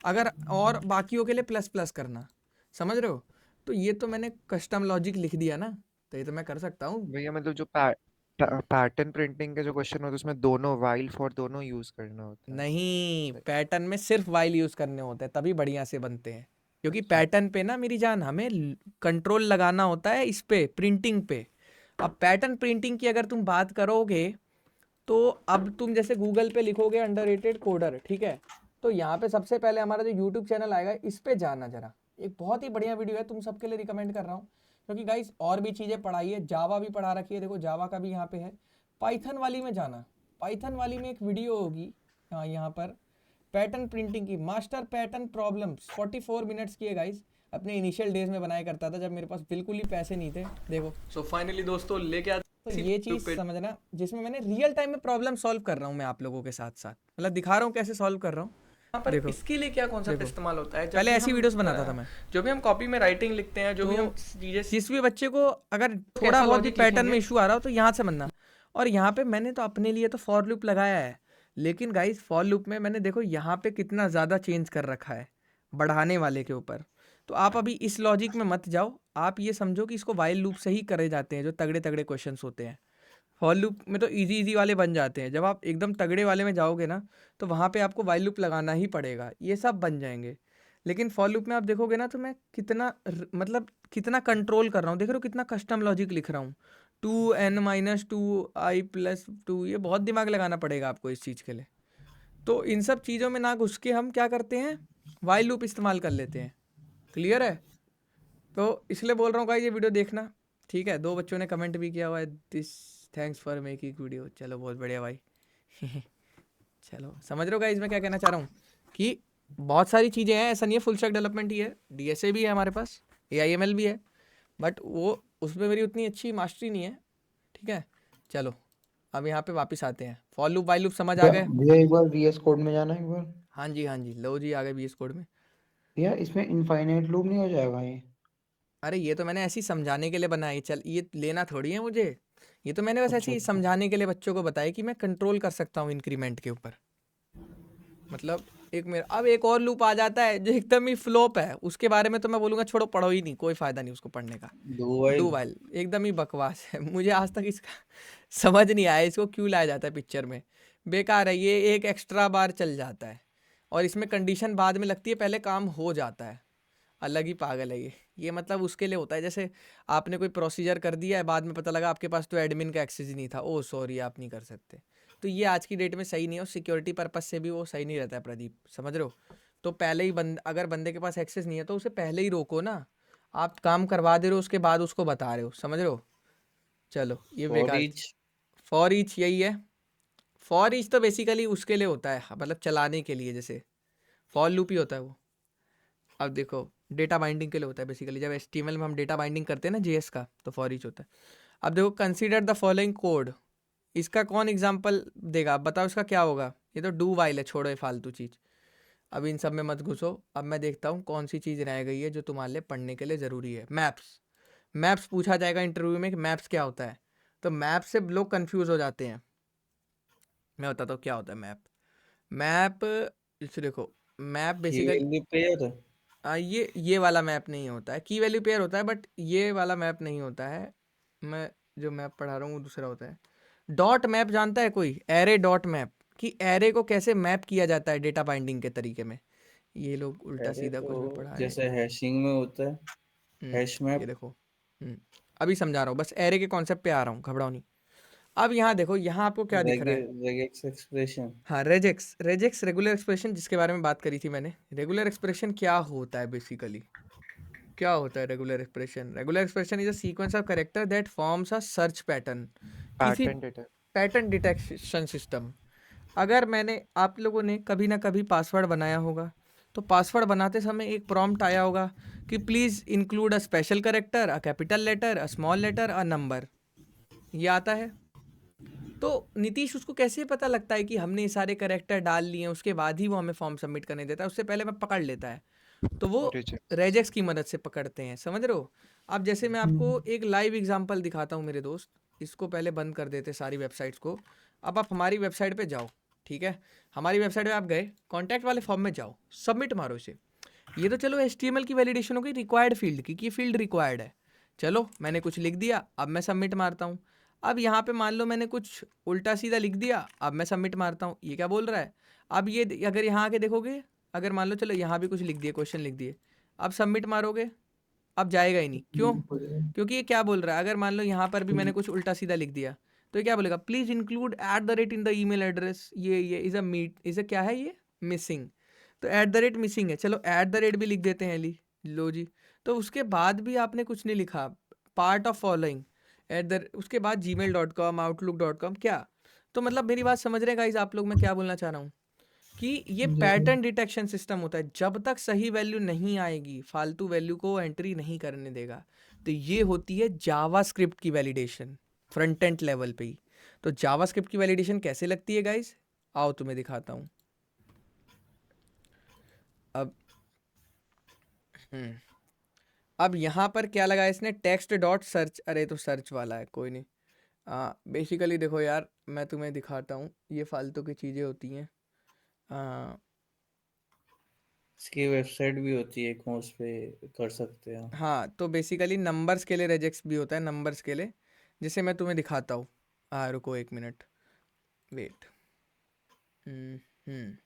अगर और बाकियों के लिए प्लस प्लस करना, समझ रहे हो? तो ये तो मैंने कस्टम लॉजिक लिख दिया ना, तो ये तो मैं कर सकता हूँ। भैया मतलब जो पैटर्न प्रिंटिंग के जो क्वेश्चन होते हैं उसमें दोनों वाइल फॉर दोनों यूज करना होता है। नहीं, पैटर्न में सिर्फ वाइल यूज़ करने होते हैं तभी बढ़िया से बनते हैं। क्योंकि पैटर्न पे ना मेरी जान हमें कंट्रोल लगाना होता है इस पे प्रिंटिंग पे। अब पैटर्न प्रिंटिंग की अगर तुम बात करोगे तो अब तुम जैसे गूगल पे लिखोगे अंडररेटेड कोडर, ठीक है, तो यहाँ पे सबसे पहले हमारा जो यूट्यूब चैनल आएगा इस पे जाना जरा। एक बहुत ही बढ़िया वीडियो है, तुम सबके लिए रिकमेंड कर रहा हूँ, क्योंकि गाइस और भी चीज़ें पढ़ाई है, जावा भी पढ़ा रखी है, देखो जावा का भी यहाँ पे है। पाइथन वाली में जाना, पाइथन वाली में एक वीडियो होगी यहाँ पर पैटर्न प्रिंटिंग की, मास्टर पैटर्न प्रॉब्लम्स, 44 मिनट्स की है गाइस। अपने इनिशियल डेज में बनाया करता था जब मेरे पास बिल्कुल ही पैसे नहीं थे। देखो सो फाइनली दोस्तों लेके आते तो ये चीज़ समझना, जिसमें मैंने रियल टाइम में प्रॉब्लम सॉल्व कर रहा हूँ मैं आप लोगों के साथ साथ, मतलब दिखा रहा हूँ कैसे सॉल्व कर रहा हूँ। यहाँ पर देखो। इसके लिए क्या कॉन्सेप्ट इस्तेमाल होता है, जब पहले भी ऐसी हम, वीडियोस बनाता था मैं, जो भी हम कॉपी में राइटिंग लिखते हैं, जो भी तो हम चीजें जिस भी बच्चे को अगर थोड़ा कैसा बहुत भी logic पैटर्न में लिखेंगे? इशू आ रहा हो तो यहाँ से बनना। और यहाँ पे मैंने तो अपने लिए तो फॉर लूप लगाया है, लेकिन गाइस फॉर लूप में मैंने देखो यहाँ पे कितना ज़्यादा चेंज कर रखा है बढ़ाने वाले के ऊपर। तो आप अभी इस लॉजिक में मत जाओ, आप ये समझो कि इसको वाइल लूप से ही करे जाते हैं जो तगड़े तगड़े क्वेश्चंस होते हैं। फॉर लूप में तो इजी इजी वाले बन जाते हैं, जब आप एकदम तगड़े वाले में जाओगे ना तो वहाँ पे आपको वाइल लूप लगाना ही पड़ेगा, ये सब बन जाएंगे। लेकिन फॉर लूप में आप देखोगे ना तो मैं कितना मतलब कितना कंट्रोल कर रहा हूँ, देख रहे हो कितना कस्टम लॉजिक लिख रहा हूँ, 2n-2 i+2, ये बहुत दिमाग लगाना पड़ेगा आपको इस चीज़ के लिए। तो इन सब चीज़ों में ना घुस के हम क्या करते हैं, वाइल लूप इस्तेमाल कर लेते हैं। क्लियर है? तो इसलिए बोल रहा हूँ गाइस ये वीडियो देखना, ठीक है। 2 बच्चों ने कमेंट भी किया हुआ है, this thanks for making video, चलो बहुत बढ़िया भाई। चलो समझ रहे हो गाइस मैं क्या कहना चाह रहा हूँ कि बहुत सारी चीज़ें हैं, ऐसा नहीं है फुल स्टैक डेवलपमेंट ही है, डीएसए भी है हमारे पास, AIML भी है, बट वो उसमें मेरी उतनी अच्छी मास्टरी नहीं है, ठीक है। चलो अब यहाँ पे वापस आते हैं, फॉर लूप वाइल लूप समझ आ गए? भैया एक बार VS कोड में जाना एक बार। हाँ जी हाँ जी, लो जी आ गए VS कोड में। भैया इसमें इनफाइनाइट लूप नहीं हो जाएगा ये? अरे ये तो मैंने ऐसे ही समझाने के लिए बनाई, चल ये लेना थोड़ी है मुझे, ये तो मैंने बस ऐसे ही अच्छा। समझाने के लिए बच्चों को बताया कि मैं कंट्रोल कर सकता हूँ इंक्रीमेंट के ऊपर। मतलब एक मेरा अब एक और लूप आ जाता है जो एकदम ही फ्लॉप है, उसके बारे में तो मैं बोलूँगा छोड़ो, पढ़ो ही नहीं, कोई फ़ायदा नहीं उसको पढ़ने का। डू वाइल एकदम ही बकवास है, मुझे आज तक इसका समझ नहीं आया इसको क्यों लाया जाता है पिक्चर में, बेकार है ये, एक एक्स्ट्रा बार चल जाता है और इसमें कंडीशन बाद में लगती है, पहले काम हो जाता है, अलग ही पागल है ये मतलब उसके लिए होता है जैसे आपने कोई प्रोसीजर कर दिया है, बाद में पता लगा आपके पास तो एडमिन का एक्सेस ही नहीं था, ओ सॉरी आप नहीं कर सकते। तो ये आज की डेट में सही नहीं है और सिक्योरिटी पर्पस से भी वो सही नहीं रहता है प्रदीप, समझ रहे हो। तो पहले ही अगर बंदे के पास एक्सेस नहीं है तो उसे पहले ही रोको ना, आप काम करवा दे रहे हो उसके बाद उसको बता रहे हो, समझ रहे हो। चलो ये बेकार, फॉर ईच यही है। फॉर ईच तो बेसिकली उसके लिए होता है, मतलब चलाने के लिए, जैसे फॉर लूप ही होता है वो। अब देखो डेटा बाइंडिंग के लिए होता है बेसिकली, जब HTML में हम डेटा बाइंडिंग करते हैं ना JS का, तो फॉर ईच होता है। अब देखो कंसीडर द फॉलोइंग कोड, इसका कौन एग्जांपल देगा, आप बताओ इसका क्या होगा। ये तो डू वाइल है, छोड़ो ये फालतू चीज़, अब इन सब में मत घुसो। अब मैं देखता हूँ कौन सी चीज़ रह गई है जो तुम्हारे लिए पढ़ने के लिए ज़रूरी है। मैप्स पूछा जाएगा इंटरव्यू में कि मैप्स क्या होता है, तो मैप से लोग कंफ्यूज हो जाते हैं। मैं बताता हूँ क्या होता है मैप। इसे देखो, मैप बेसिकली ये वाला मैप नहीं होता है, की वैल्यू पेयर होता है, बट ये वाला मैप नहीं होता है। मैं जो मैप पढ़ा रहा हूँ वो दूसरा होता है। डॉट मैप जानता है कोई, एरे डॉट मैप, कि एरे को कैसे मैप किया जाता है डेटा बाइंडिंग के तरीके में। ये लोग उल्टा सीधा कुछ भी पढ़ा रहे हैं। जैसे हैशिंग में होता है हैश मैप। ये देखो अभी समझा रहा हूँ, बस एरे के कॉन्सेप्ट पे आ रहा हूँ, घबराओ नहीं। अब यहाँ देखो, यहाँ आपको क्या दिख रहा है, रेगेक्स एक्सप्रेशन। हाँ रेजेक्स रेगुलर एक्सप्रेशन, जिसके बारे में बात करी थी मैंने। रेगुलर एक्सप्रेशन क्या होता है बेसिकली, क्या होता है regular expression? Regular expression is a sequence of character that forms a search pattern, किसी पैटर्न डिटेक्शन सिस्टम। अगर मैंने आप लोगों ने कभी ना कभी पासवर्ड बनाया होगा, तो पासवर्ड बनाते समय एक प्रॉम्प्ट आया होगा कि please include a special character, a capital letter, a small letter, a number, ये आता है। तो नीतीश उसको कैसे पता लगता है कि हमने ये सारे कैरेक्टर डाल लिए हैं, उसके बाद ही वो हमें फॉर्म सबमिट करने देता है, उससे पहले मैं पकड़ लेता है। तो वो रेजेक्स की मदद से पकड़ते हैं, समझ रहे हो। अब जैसे मैं आपको एक लाइव एग्जांपल दिखाता हूँ मेरे दोस्त, इसको पहले बंद कर देते सारी वेबसाइट्स को। अब आप हमारी वेबसाइट पे जाओ, ठीक है, हमारी वेबसाइट पे आप गए, कॉन्टैक्ट वाले फॉर्म में जाओ, सबमिट मारो इसे। ये तो चलो HTML की वैलिडेशन हो गई रिक्वायर्ड फील्ड की, कि फील्ड रिक्वायर्ड है, चलो मैंने कुछ लिख दिया, अब मैं सबमिट मारता हूँ। अब यहाँ पे मान लो मैंने कुछ उल्टा सीधा लिख दिया, अब मैं सबमिट मारता हूँ, ये क्या बोल रहा है। अब ये अगर यहाँ आके देखोगे, अगर मान लो चलो यहाँ भी कुछ लिख दिए, क्वेश्चन लिख दिए, अब सबमिट मारोगे, अब जाएगा ही नहीं। क्यों? क्योंकि ये क्या बोल रहा है, अगर मान लो यहाँ पर भी मैंने कुछ उल्टा सीधा लिख दिया तो ये क्या बोलेगा, please include @ in the email address. ये इज अ क्या है, ये मिसिंग। तो @ मिसिंग है, चलो @ भी लिख देते हैं। लो जी, तो उसके बाद भी आपने कुछ नहीं लिखा, पार्ट ऑफ फॉलोइंग उसके बाद gmail.com outlook.com क्या। तो मतलब मेरी बात समझ रहे हैं गाइस आप लोग, मैं क्या बोलना चाह रहा हूँ कि ये पैटर्न डिटेक्शन सिस्टम होता है। जब तक सही वैल्यू नहीं आएगी फालतू वैल्यू को एंट्री नहीं करने देगा। तो ये होती है जावास्क्रिप्ट की वैलिडेशन, फ्रंट एंड लेवल पे ही। तो जावास्क्रिप्ट की वैलिडेशन कैसे लगती है गाइस, आओ तुम्हें दिखाता हूँ। अब यहाँ पर क्या लगा इसने, टेक्स्ट डॉट सर्च। अरे तो सर्च वाला है, कोई नहीं। बेसिकली देखो यार, मैं तुम्हें दिखाता हूँ, ये फालतू की चीज़ें होती हैं। इसकी वेबसाइट भी होती है, कौन उस पे कर सकते हैं। हाँ, तो बेसिकली नंबर्स के लिए रेजेक्स भी होता है, नंबर्स के लिए, जिसे मैं तुम्हें दिखाता हूँ। रुको 1 मिनट, वेट। हम्म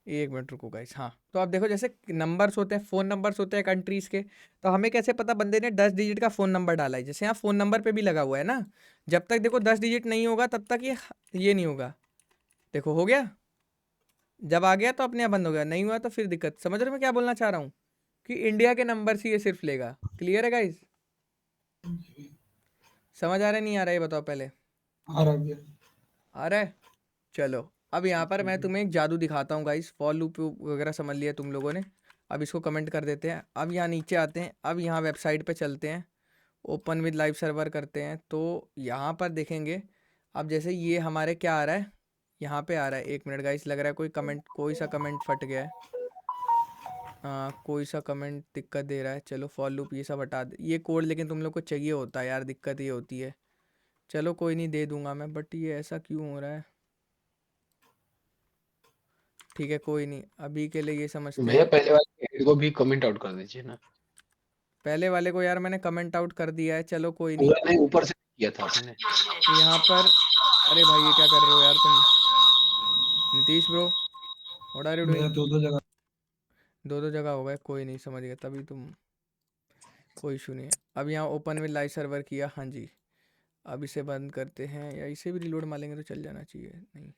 एक मिनट रुको गाइस। हाँ, तो आप देखो, जैसे नंबर्स होते हैं, फ़ोन नंबर्स होते हैं कंट्रीज़ के, तो हमें कैसे पता बंदे ने 10 डिजिट का फ़ोन नंबर डाला है। जैसे यहाँ फ़ोन नंबर पे भी लगा हुआ है ना, जब तक देखो 10 डिजिट नहीं होगा तब तक ये नहीं होगा। देखो हो गया, जब आ गया तो अपने आप बंद हो गया, नहीं हुआ तो फिर दिक्कत। समझ रहे हो मैं क्या बोलना चाह रहा हूँ, कि इंडिया के नंबर से ये सिर्फ लेगा। क्लियर है गाइस? समझ आ रहा है नहीं आ रहा है, ये बताओ पहले। आ रहा भैया। आ रहा है, चलो। अब यहाँ पर मैं तुम्हें एक जादू दिखाता हूँ गाइस। फॉर लूप वगैरह समझ लिया तुम लोगों ने। अब इसको कमेंट कर देते हैं। अब यहाँ नीचे आते हैं, अब यहाँ वेबसाइट पे चलते हैं, ओपन विद लाइव सर्वर करते हैं। तो यहाँ पर देखेंगे, अब जैसे ये हमारे क्या आ रहा है, यहाँ पे आ रहा है। 1 मिनट गाइस, लग रहा है कोई कमेंट, कोई सा कमेंट फट गया है। कोई सा कमेंट दिक्कत दे रहा है। चलो फॉर लूप ये सब हटा दे, ये कोड लेकिन तुम लोग को चाहिए होता है यार, दिक्कत ये होती है। चलो कोई नहीं, दे दूंगा मैं, बट ये ऐसा क्यों हो रहा है। ठीक है कोई नहीं, अभी के लिए ये समझते भैया हैं। पहले वाले हेड को भी कमेंट आउट कर दीजिए ना। पहले वाले को यार मैंने कमेंट आउट कर दिया है, चलो कोई नहीं। पूरा नहीं, ऊपर से किया था आपने। यहाँ पर, अरे भाई ये क्या कर रहे हो यार तुम, Nitish bro, what are you doing. दो दो जगह हो गए, कोई नहीं, समझ गया तभी तुम, कोई इशू नहीं है। अब यहाँ ओपन विद लाइव सर्वर किया, हाँ जी। अब इसे बंद करते हैं, या इसे भी रिलोड मारेंगे तो चल जाना चाहिए। नहीं,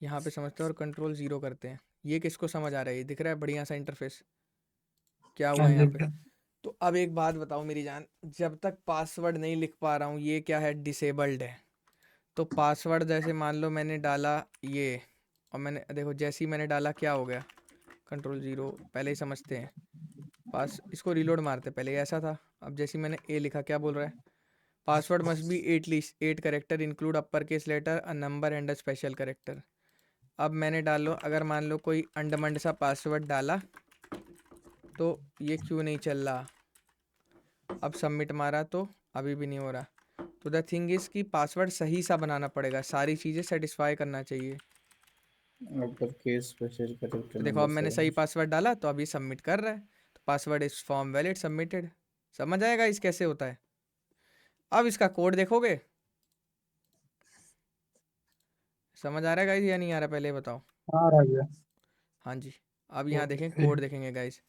यहाँ पे समझते हैं और कंट्रोल 0 करते हैं। ये किसको समझ आ रहा है, ये दिख रहा है बढ़िया सा इंटरफेस, क्या हुआ है यहाँ पे। तो अब एक बात बताओ मेरी जान, जब तक पासवर्ड नहीं लिख पा रहा हूँ, ये क्या है, डिसेबल्ड है। तो पासवर्ड जैसे मान लो मैंने डाला ये, और मैंने देखो जैसे ही मैंने डाला क्या हो गया, कंट्रोल 0। पहले ही समझते हैं, इसको रिलोड मारते, पहले ये ऐसा था। अब जैसे ही मैंने ए लिखा, क्या बोल रहा है, password must be 8 character include upper case letter a number and a special character. अब मैंने डालो, अगर मान लो कोई अंडमंड सा पासवर्ड डाला, तो ये क्यों नहीं चल रहा। अब सबमिट मारा तो अभी भी नहीं हो रहा। तो द थिंग इज़ कि पासवर्ड सही सा बनाना पड़ेगा, सारी चीज़ें सेटिस्फाई करना चाहिए। अपर केस स्पेशल करेक्टर तो देखो अब मैंने सही पासवर्ड डाला तो अभी सबमिट कर रहा है, तो password is form valid submitted. समझ आएगा इस कैसे होता है। अब इसका कोड देखोगे, समझ आ रहा है गाइस या नहीं आ रहा, पहले बताओ। आ रहा भैया। हाँ जी, अब यहाँ देखें, कोड देखेंगे गाइस।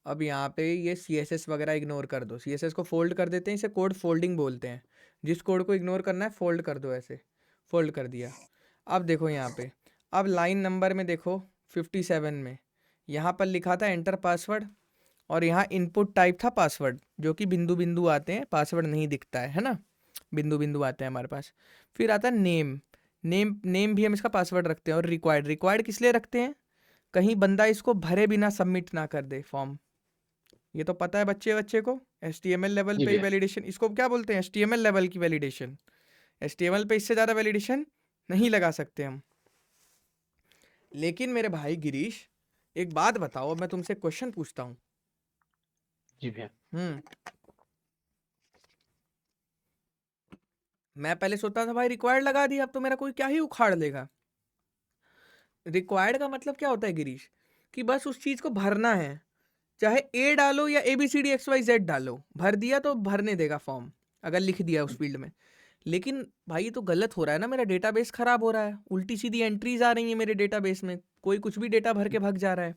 अब यहाँ पे ये CSS वगैरह इग्नोर कर दो, CSS को फोल्ड कर देते हैं, इसे कोड फोल्डिंग बोलते हैं। जिस कोड को इग्नोर करना है फोल्ड कर दो, ऐसे फोल्ड कर दिया। अब देखो यहाँ पे, अब लाइन नंबर में देखो 57 में, यहाँ पर लिखा था एंटर पासवर्ड, और यहाँ इनपुट टाइप था पासवर्ड, जो कि बिंदु बिंदु आते हैं, पासवर्ड नहीं दिखता है ना, बिंदु बिंदु आते हैं हमारे पास। फिर आता है नेम भी हम इसका पासवर्ड रखते हैं। और रिक्वायर्ड किस लिए रखते हैं, कहीं बंदा इसको भरे बिना सबमिट ना कर दे फॉर्म। ये तो पता है बच्चे को, HTML लेवल जी पे भैया। वैलिडेशन, इसको क्या बोलते हैं, HTML लेवल की वैलिडेशन। HTML पे इससे ज़्यादा वैलिडेशन नहीं लगा सकते हम। लेकिन मेरे भाई गिरीश, एक बात बताओ, मैं तुमसे क्वेश्चन पूछता हूँ। जी भैया। हम्म मैं पहले सोचता था भाई रिक्वायर्ड लगा दिया, अब तो मेरा कोई क्या ही उखाड़ लेगा। रिक्वायर्ड का मतलब क्या होता है गिरीश, कि बस उस चीज़ को भरना है, चाहे ए डालो या ABCDXYZ डालो, भर दिया तो भरने देगा फॉर्म, अगर लिख दिया उस फील्ड में। लेकिन भाई ये तो गलत हो रहा है ना, मेरा डेटाबेस खराब हो रहा है, उल्टी सीधी एंट्रीज आ रही हैं मेरे डेटाबेस में, कोई कुछ भी डेटा भर के भग जा रहा है।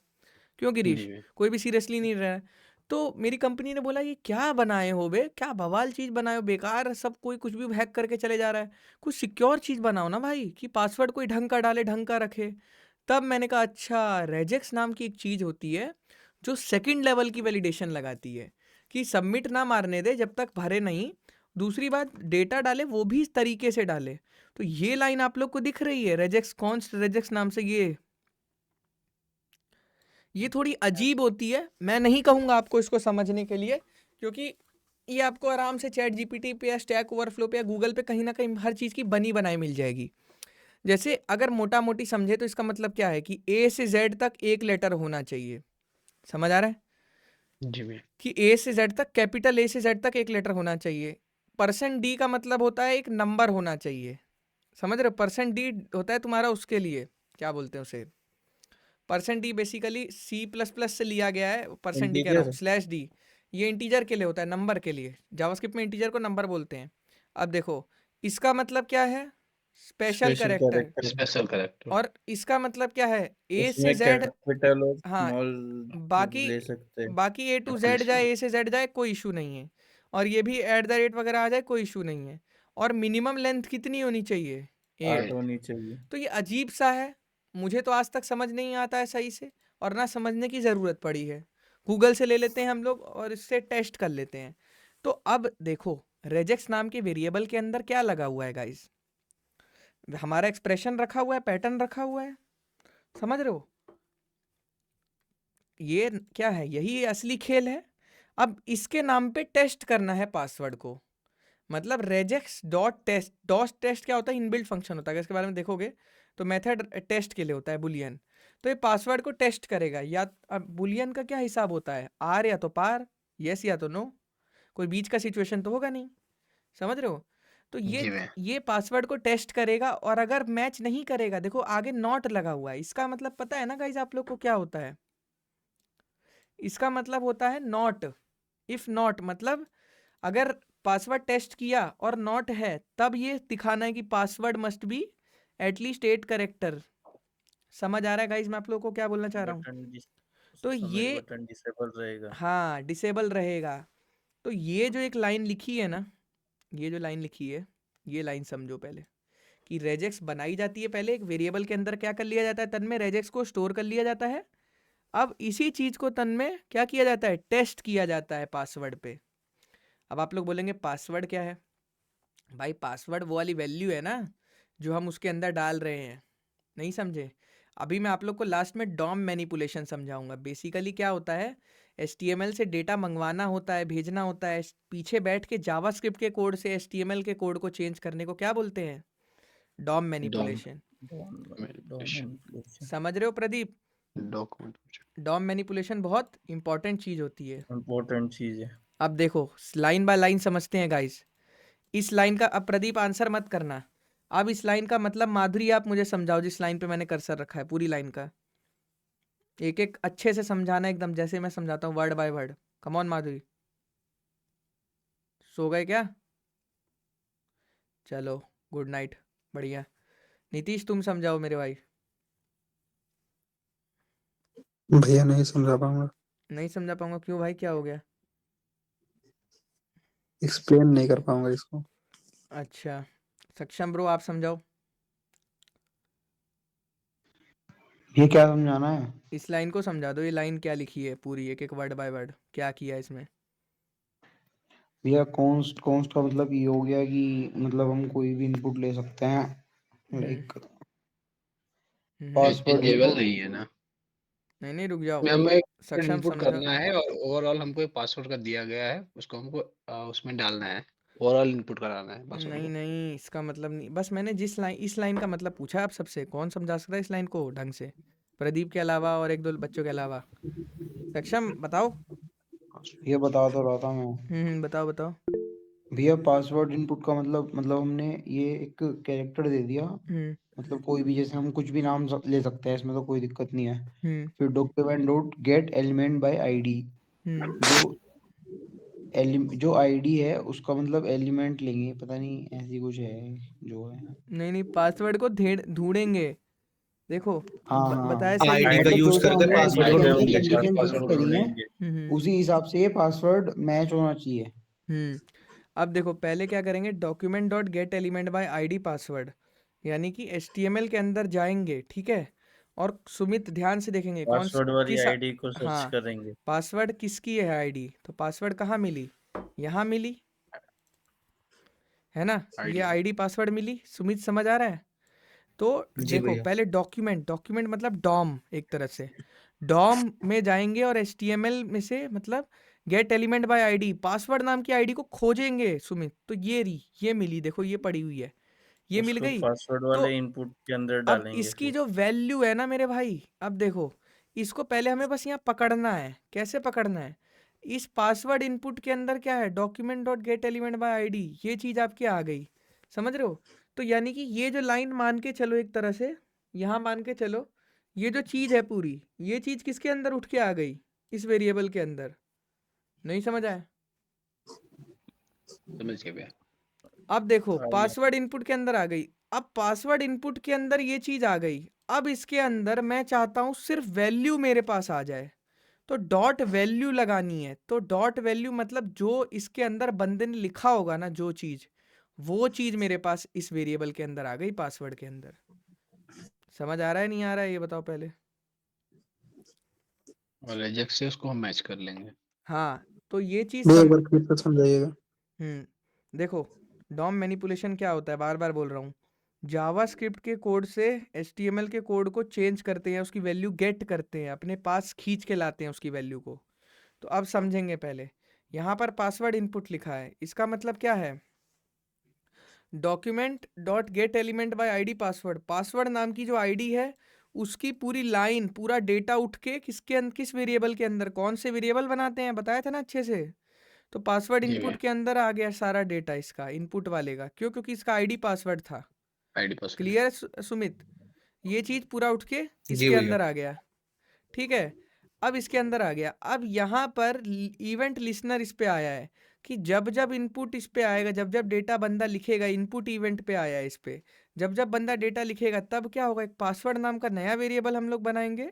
क्यों गिरीश, जी कोई भी सीरियसली नहीं रहा है। तो मेरी कंपनी ने बोला ये क्या बनाए हो बे, क्या बवाल चीज़ बनाए हो, बेकार सब कोई कुछ भी हैक करके चले जा रहा है, कुछ सिक्योर चीज़ बनाओ ना भाई, कि पासवर्ड कोई ढंग का डाले, ढंग का रखे। तब मैंने कहा अच्छा, रेजेक्स नाम की एक चीज़ होती है जो सेकंड लेवल की वैलिडेशन लगाती है, कि सबमिट ना मारने दे जब तक भरे नहीं, दूसरी बात डेटा डाले वो भी इस तरीके से डाले। तो ये लाइन आप लोग को दिख रही है, रेजेक्स कॉन्स्ट रेजेक्स नाम से, ये थोड़ी अजीब होती है। मैं नहीं कहूँगा आपको इसको समझने के लिए, क्योंकि ये आपको आराम से चैट जीपीटी पे या स्टैक ओवरफ्लो पे या गूगल पे कहीं ना कहीं हर चीज़ की बनी बनाई मिल जाएगी। जैसे अगर मोटा मोटी समझे तो इसका मतलब क्या है कि A से Z तक एक लेटर होना चाहिए, समझ आ रहा है जी भैया। कि A से Z तक, कैपिटल A से Z तक एक लेटर होना चाहिए। %D का मतलब होता है एक नंबर होना चाहिए, समझ रहे हो। %D होता है तुम्हारा उसके लिए, क्या बोलते हैं उसे, %D बेसिकली C++ से लिया गया है, %D कह रहा हूँ, /D, ये इंटीजर के लिए होता है, नंबर के लिए। जावास्क्रिप्ट में इंटीजर को नंबर बोलते हैं। अब देखो इसका मतलब क्या है, स्पेशल कैरेक्टर। Special character. और इसका मतलब क्या है, A से उसमें Z, कैपिटल और हाँ, स्मॉल बाकी ले सकते हैं। बाकी A to Z जाए, A से Z जाए, कोई इशू नहीं है। और ये भी @ वगैरह आ जाए, कोई इशू नहीं है। और मिनिमम लेंथ कितनी होनी चाहिए, 8 8। होनी चाहिए। तो ये अजीब सा है, मुझे तो आज तक समझ नहीं आता है सही से, और ना समझने की ज़रूरत पड़ी है। गूगल से ले लेते हैं हम लोग और इससे टेस्ट कर लेते हैं। तो अब देखो रेजेक्स नाम के वेरिएबल के अंदर क्या लगा हुआ है गाइस, हमारा एक्सप्रेशन रखा हुआ है, पैटर्न रखा हुआ है, समझ रहे हो। ये क्या है, यही असली खेल है। अब इसके नाम पे टेस्ट करना है पासवर्ड को, मतलब regex dot test. Dot test क्या होता है, इनबिल्ट फंक्शन होता है, इसके बारे में देखोगे तो मेथड टेस्ट के लिए होता है, बुलियन। तो ये पासवर्ड को टेस्ट करेगा, या अब बुलियन का क्या हिसाब होता है, आर या तो पार, यस या तो नो, कोई बीच का सिचुएशन तो होगा नहीं, समझ रहे हो। तो जी भैया। ये पासवर्ड को टेस्ट करेगा, और अगर मैच नहीं करेगा, देखो आगे नॉट लगा हुआ है, इसका मतलब पता है ना गाइज आप लोग को क्या होता है, इसका मतलब होता है नॉट। इफ नॉट मतलब अगर पासवर्ड टेस्ट किया और नॉट है, तब ये दिखाना है कि password must be at least 8 character. समझ आ रहा है गाइज मैं आप लोगों को क्या बोलना चाह रहा हूँ। तो ये बटन डिसेबल रहेगा। हाँ डिसेबल रहेगा। तो ये जो एक लाइन लिखी है ना, ये जो लाइन लिखी है, ये लाइन समझो पहले, कि रेजेक्स बनाई जाती है पहले, एक वेरिएबल के अंदर क्या कर लिया जाता है, तन में रेजेक्स को स्टोर कर लिया जाता है। अब इसी चीज़ को तन में क्या किया जाता है, टेस्ट किया जाता है पासवर्ड पे। अब आप लोग बोलेंगे पासवर्ड क्या है, भाई पासवर्ड वो वाली वैल्यू है ना जो हम उसके अंदर डाल रहे हैं, नहीं समझे। अभी मैं आप लोग को लास्ट में डॉम मैनिपुलेशन समझाऊंगा। बेसिकली क्या होता है, HTML से डेटा मंगवाना होता है, भेजना होता है, पीछे बैठ के जावास्क्रिप्ट के कोड से HTML के कोड को चेंज करने को क्या बोलते हैं, डॉम मैनिपुलेशन। समझ रहे हो प्रदीप, डॉक्यूमेंट। डॉम मैनिपुलेशन बहुत इंपॉर्टेंट चीज़ होती है। इम्पोर्टेंट चीज है। अब देखो लाइन बाय लाइन समझते हैं गाइस। इस लाइन का, अब प्रदीप आंसर मत करना, अब इस लाइन का मतलब माधुरी आप मुझे समझाओ, जिस लाइन पे मैंने कर्सर रखा है पूरी लाइन का, एक एक अच्छे से समझाना, एकदम जैसे मैं समझाता हूँ word by word. Come on Madhuri, सो गए क्या, चलो गुड नाइट, बढ़िया। नीतीश तुम समझाओ मेरे भाई। भैया नहीं समझा पाऊंगा, नहीं समझा पाऊंगा, क्यों भाई क्या हो गया। एक्सप्लेन नहीं कर पाऊंगा इसको। अच्छा सक्षम ब्रो आप समझाओ, ये क्या समझाना है? इस लाइन को समझा दो, ये लाइन क्या लिखी है पूरी, एक एक वर्ड बाय वर्ड क्या किया है इसमें। भैया कॉन्स्ट कॉन्स्ट का मतलब ये हो गया कि मतलब हम कोई भी इनपुट ले सकते हैं, लाइक पासवर्ड चेंजेबल नहीं है ना, नहीं नहीं रुक जाओ, में हमें सक्षम इनपुट समझा। करना है और ओवरऑल हमको एक पासवर्ड का दिया गया है, उसको हमको उसमें डालना है, ओवरऑल इनपुट कराना है पासवर्ड नहीं को। नहीं इसका मतलब नहीं, बस मैंने जिस लाइन, इस लाइन का मतलब पूछा आप सबसे, कौन समझा सकता है इस लाइन को ढंग से, प्रदीप के अलावा और एक दो बच्चों के अलावा। सक्षम बताओ। ये बता तो रहा था मैं। बताओ बताओ। भैया पासवर्ड इनपुट का मतलब हमने ये एक कैरेक्टर दे दिया, मतलब कोई भी, जैसे हम कुछ भी नाम ले सकते हैं, इसमें तो कोई दिक्कत नहीं है। फिर document dot gate element by ID, जो आईडी है उसका मतलब एलिमेंट लेंगे, पता नहीं ऐसी कुछ है जो है। नहीं पासवर्ड को ढूंढेंगे। देखो हाँ हाँ बताया सही आईडी है। का मतलब यूज जो जो करके हमने पासवर्ड जिसके को अंदर ढूंढेंगे, चार कंडीशन फिक्स पासवर्ड करी है ढूंढेंगे। उसी हिसाब से ये पासवर्ड मैच होना चाहिए। अब देखो पहले क्या करेंगे, document dot gate element by ID password, यानी कि HTML के अंदर जाएंगे, ठीक है। और सुमित ध्यान से देखेंगे पासवर्ड वाली किस आईडी को सर्च हाँ करेंगे। पासवर्ड किसकी है आईडी, तो पासवर्ड कहाँ मिली, यहाँ मिली है ना, ये ID आईडी पासवर्ड मिली। सुमित समझ आ रहा है। तो जी देखो भैया। पहले डॉक्यूमेंट मतलब डॉम, एक तरह से डॉम में जाएंगे और HTML में से मतलब gate element by ID, password नाम की आईडी को खोजेंगे सुमित। तो ये मिली, देखो ये पड़ी हुई है, ये मिल उसको गई। पासवर्ड तो वाले इनपुट के अंदर अब डालेंगे इसकी फिर। जो वैल्यू है ना मेरे भाई, अब देखो इसको पहले हमें बस यहाँ पकड़ना है। कैसे पकड़ना है, इस पासवर्ड इनपुट के अंदर क्या है, document dot gate element by ID, ये चीज़ आपकी आ गई, समझ रहे हो। तो यानी कि ये जो लाइन मान के चलो, एक तरह से यहाँ मान के चलो, ये जो चीज़ है पूरी, ये चीज़ किसके अंदर उठ के आ गई, इस वेरिएबल के अंदर। नहीं समझ आया। समझ गए भैया। अब देखो आ गया। पासवर्ड इनपुट के अंदर आ गई। अब पासवर्ड इनपुट के अंदर ये चीज आ गई। अब इसके अंदर मैं चाहता हूं सिर्फ वैल्यू मेरे पास आ जाए, तो डॉट वैल्यू लगानी है। तो डॉट वैल्यू मतलब जो इसके अंदर बंदे ने लिखा होगा ना, जो चीज, वो चीज मेरे पास इस वेरिएबल के अंदर आ गई, पासवर्ड के अंदर। समझ आ रहा है नहीं आ रहा है, ये बताओ पहले। और regex से उसको हम मैच कर लेंगे। हाँ तो ये चीज भैया एक बार फिर से समझाइएगा। देखो डॉम मैनिपुलेशन क्या होता है, बार बार बोल रहा हूँ। जावास्क्रिप्ट के कोड से HTML के कोड को चेंज करते हैं, उसकी वैल्यू गेट करते हैं, अपने पास खींच के लाते हैं उसकी वैल्यू को। तो अब समझेंगे पहले। यहाँ पर पासवर्ड इनपुट लिखा है, इसका मतलब क्या है, document dot gate element by ID password, password नाम की जो आईडी है उसकी पूरी लाइन, पूरा डेटा उठ के किस वेरिएबल के अंदर, कौन से वेरिएबल बनाते हैं बताया था ना अच्छे से। तो पासवर्ड जी इनपुट भैया। के अंदर आ गया सारा डेटा इसका, इनपुट वाले का। क्यों, क्योंकि इसका आईडी पासवर्ड था। ID password. क्लियर सुमित, ये चीज पूरा उठ के जी इसके भैया। अंदर आ गया, ठीक है। अब इसके अंदर आ गया। अब यहाँ पर इवेंट लिसनर इस पे आया है कि जब जब इनपुट इस पे आएगा, जब जब डेटा बंदा लिखेगा, इनपुट इवेंट पे आया है इस पे, जब जब बंदा डेटा लिखेगा तब क्या होगा, एक पासवर्ड नाम का नया वेरिएबल हम लोग बनाएंगे।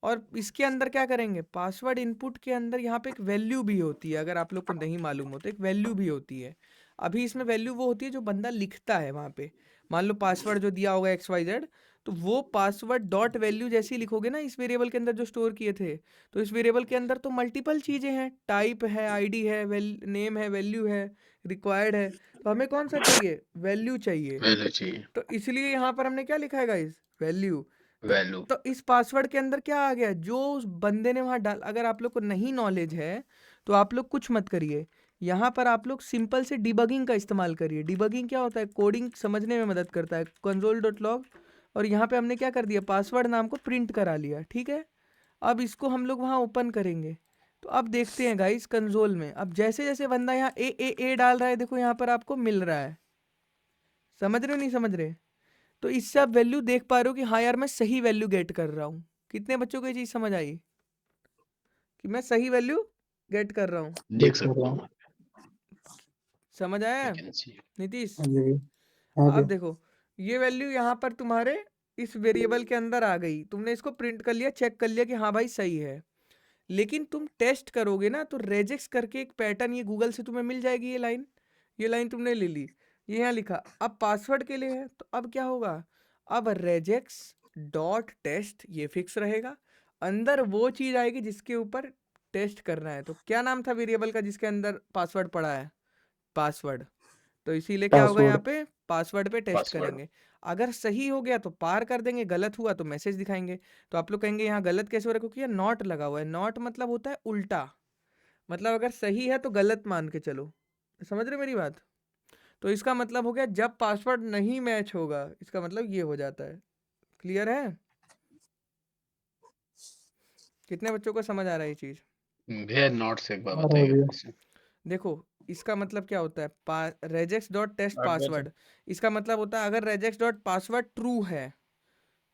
और इसके अंदर क्या करेंगे, पासवर्ड इनपुट के अंदर यहाँ पे एक वैल्यू भी होती है, अगर आप लोग को नहीं मालूम हो तो एक वैल्यू भी होती है। अभी इसमें वैल्यू वो होती है जो बंदा लिखता है वहाँ पे। मान लो पासवर्ड जो दिया होगा XYZ, तो वो पासवर्ड डॉट वैल्यू जैसे ही लिखोगे ना इस वेरिएबल के अंदर जो स्टोर किए थे, तो इस वेरिएबल के अंदर तो मल्टीपल चीज़ें हैं, टाइप है, आईडी है, नेम है, वैल्यू है, रिक्वायर्ड है। तो हमें कौन सा चाहिए, वैल्यू चाहिए। वैल्यू चाहिए। तो इसलिए यहाँ पर हमने क्या लिखा है गाइस, वैल्यू। तो, वैल्यू। तो इस पासवर्ड के अंदर क्या आ गया, जो उस बंदे ने वहाँ डाल। अगर आप लोग को नहीं नॉलेज है तो आप लोग कुछ मत करिए, यहाँ पर आप लोग सिंपल से डिबगिंग का इस्तेमाल करिए। डिबगिंग क्या होता है, कोडिंग समझने में मदद करता है, console.log। और यहाँ पे हमने क्या कर दिया, पासवर्ड नाम को प्रिंट करा लिया, ठीक है। अब इसको हम लोग वहाँ ओपन करेंगे। तो अब देखते हैं गाइस कंसोल में, अब जैसे जैसे बंदा यहाँ ए डाल रहा है, देखो यहाँ पर आपको मिल रहा है। समझ रहे हो नहीं समझ रहे। तो इससे आप वैल्यू देख पा रहे हो कि हाँ यार मैं सही वैल्यू गेट कर रहा हूँ। कितने बच्चों को ये चीज़ समझ आई कि मैं सही वैल्यू गेट कर रहा हूँ, देख सकता हूँ। समझ आया Vacancy। नीतीश। हाँ जी भैया। हाँ अब भैया। देखो ये वैल्यू यहाँ पर तुम्हारे इस वेरिएबल के अंदर आ गई, तुमने इसको प्रिंट कर लिया, चेक कर लिया कि हाँ भाई सही है। लेकिन तुम टेस्ट करोगे ना, तो रेजेक्स करके एक पैटर्न, ये गूगल से तुम्हें मिल जाएगी, ये लाइन तुमने ले ली, ये यहाँ लिखा, अब पासवर्ड के लिए है। तो अब क्या होगा, अब रेजेक्स डॉट टेस्ट ये फिक्स रहेगा, अंदर वो चीज़ आएगी जिसके ऊपर टेस्ट करना है। तो क्या नाम था वेरिएबल का जिसके अंदर पासवर्ड पड़ा है, पासवर्ड। तो इसीलिए क्या होगा, यहाँ पे पासवर्ड पे टेस्ट पासवर्ड। करेंगे। अगर सही हो गया तो पार कर देंगे, गलत हुआ तो मैसेज दिखाएंगे। तो आप लोग कहेंगे यहाँ गलत कैसे हो रहा है, क्योंकि ये नॉट लगा हुआ है। नॉट मतलब होता है उल्टा, मतलब अगर सही है तो गलत मान के चलो। समझ रहे मेरी बात। तो इसका मतलब हो गया जब पासवर्ड नहीं मैच होगा, इसका मतलब ये हो जाता है। क्लियर है, कितने बच्चों को समझ आ रहा है ये चीज। भैया नॉट से एक बार आ रहा है बताइए भैया। फिर से। देखो इसका मतलब क्या होता है, regex डॉट टेस्ट पासवर्ड, इसका मतलब होता है अगर regex डॉट पासवर्ड ट्रू है,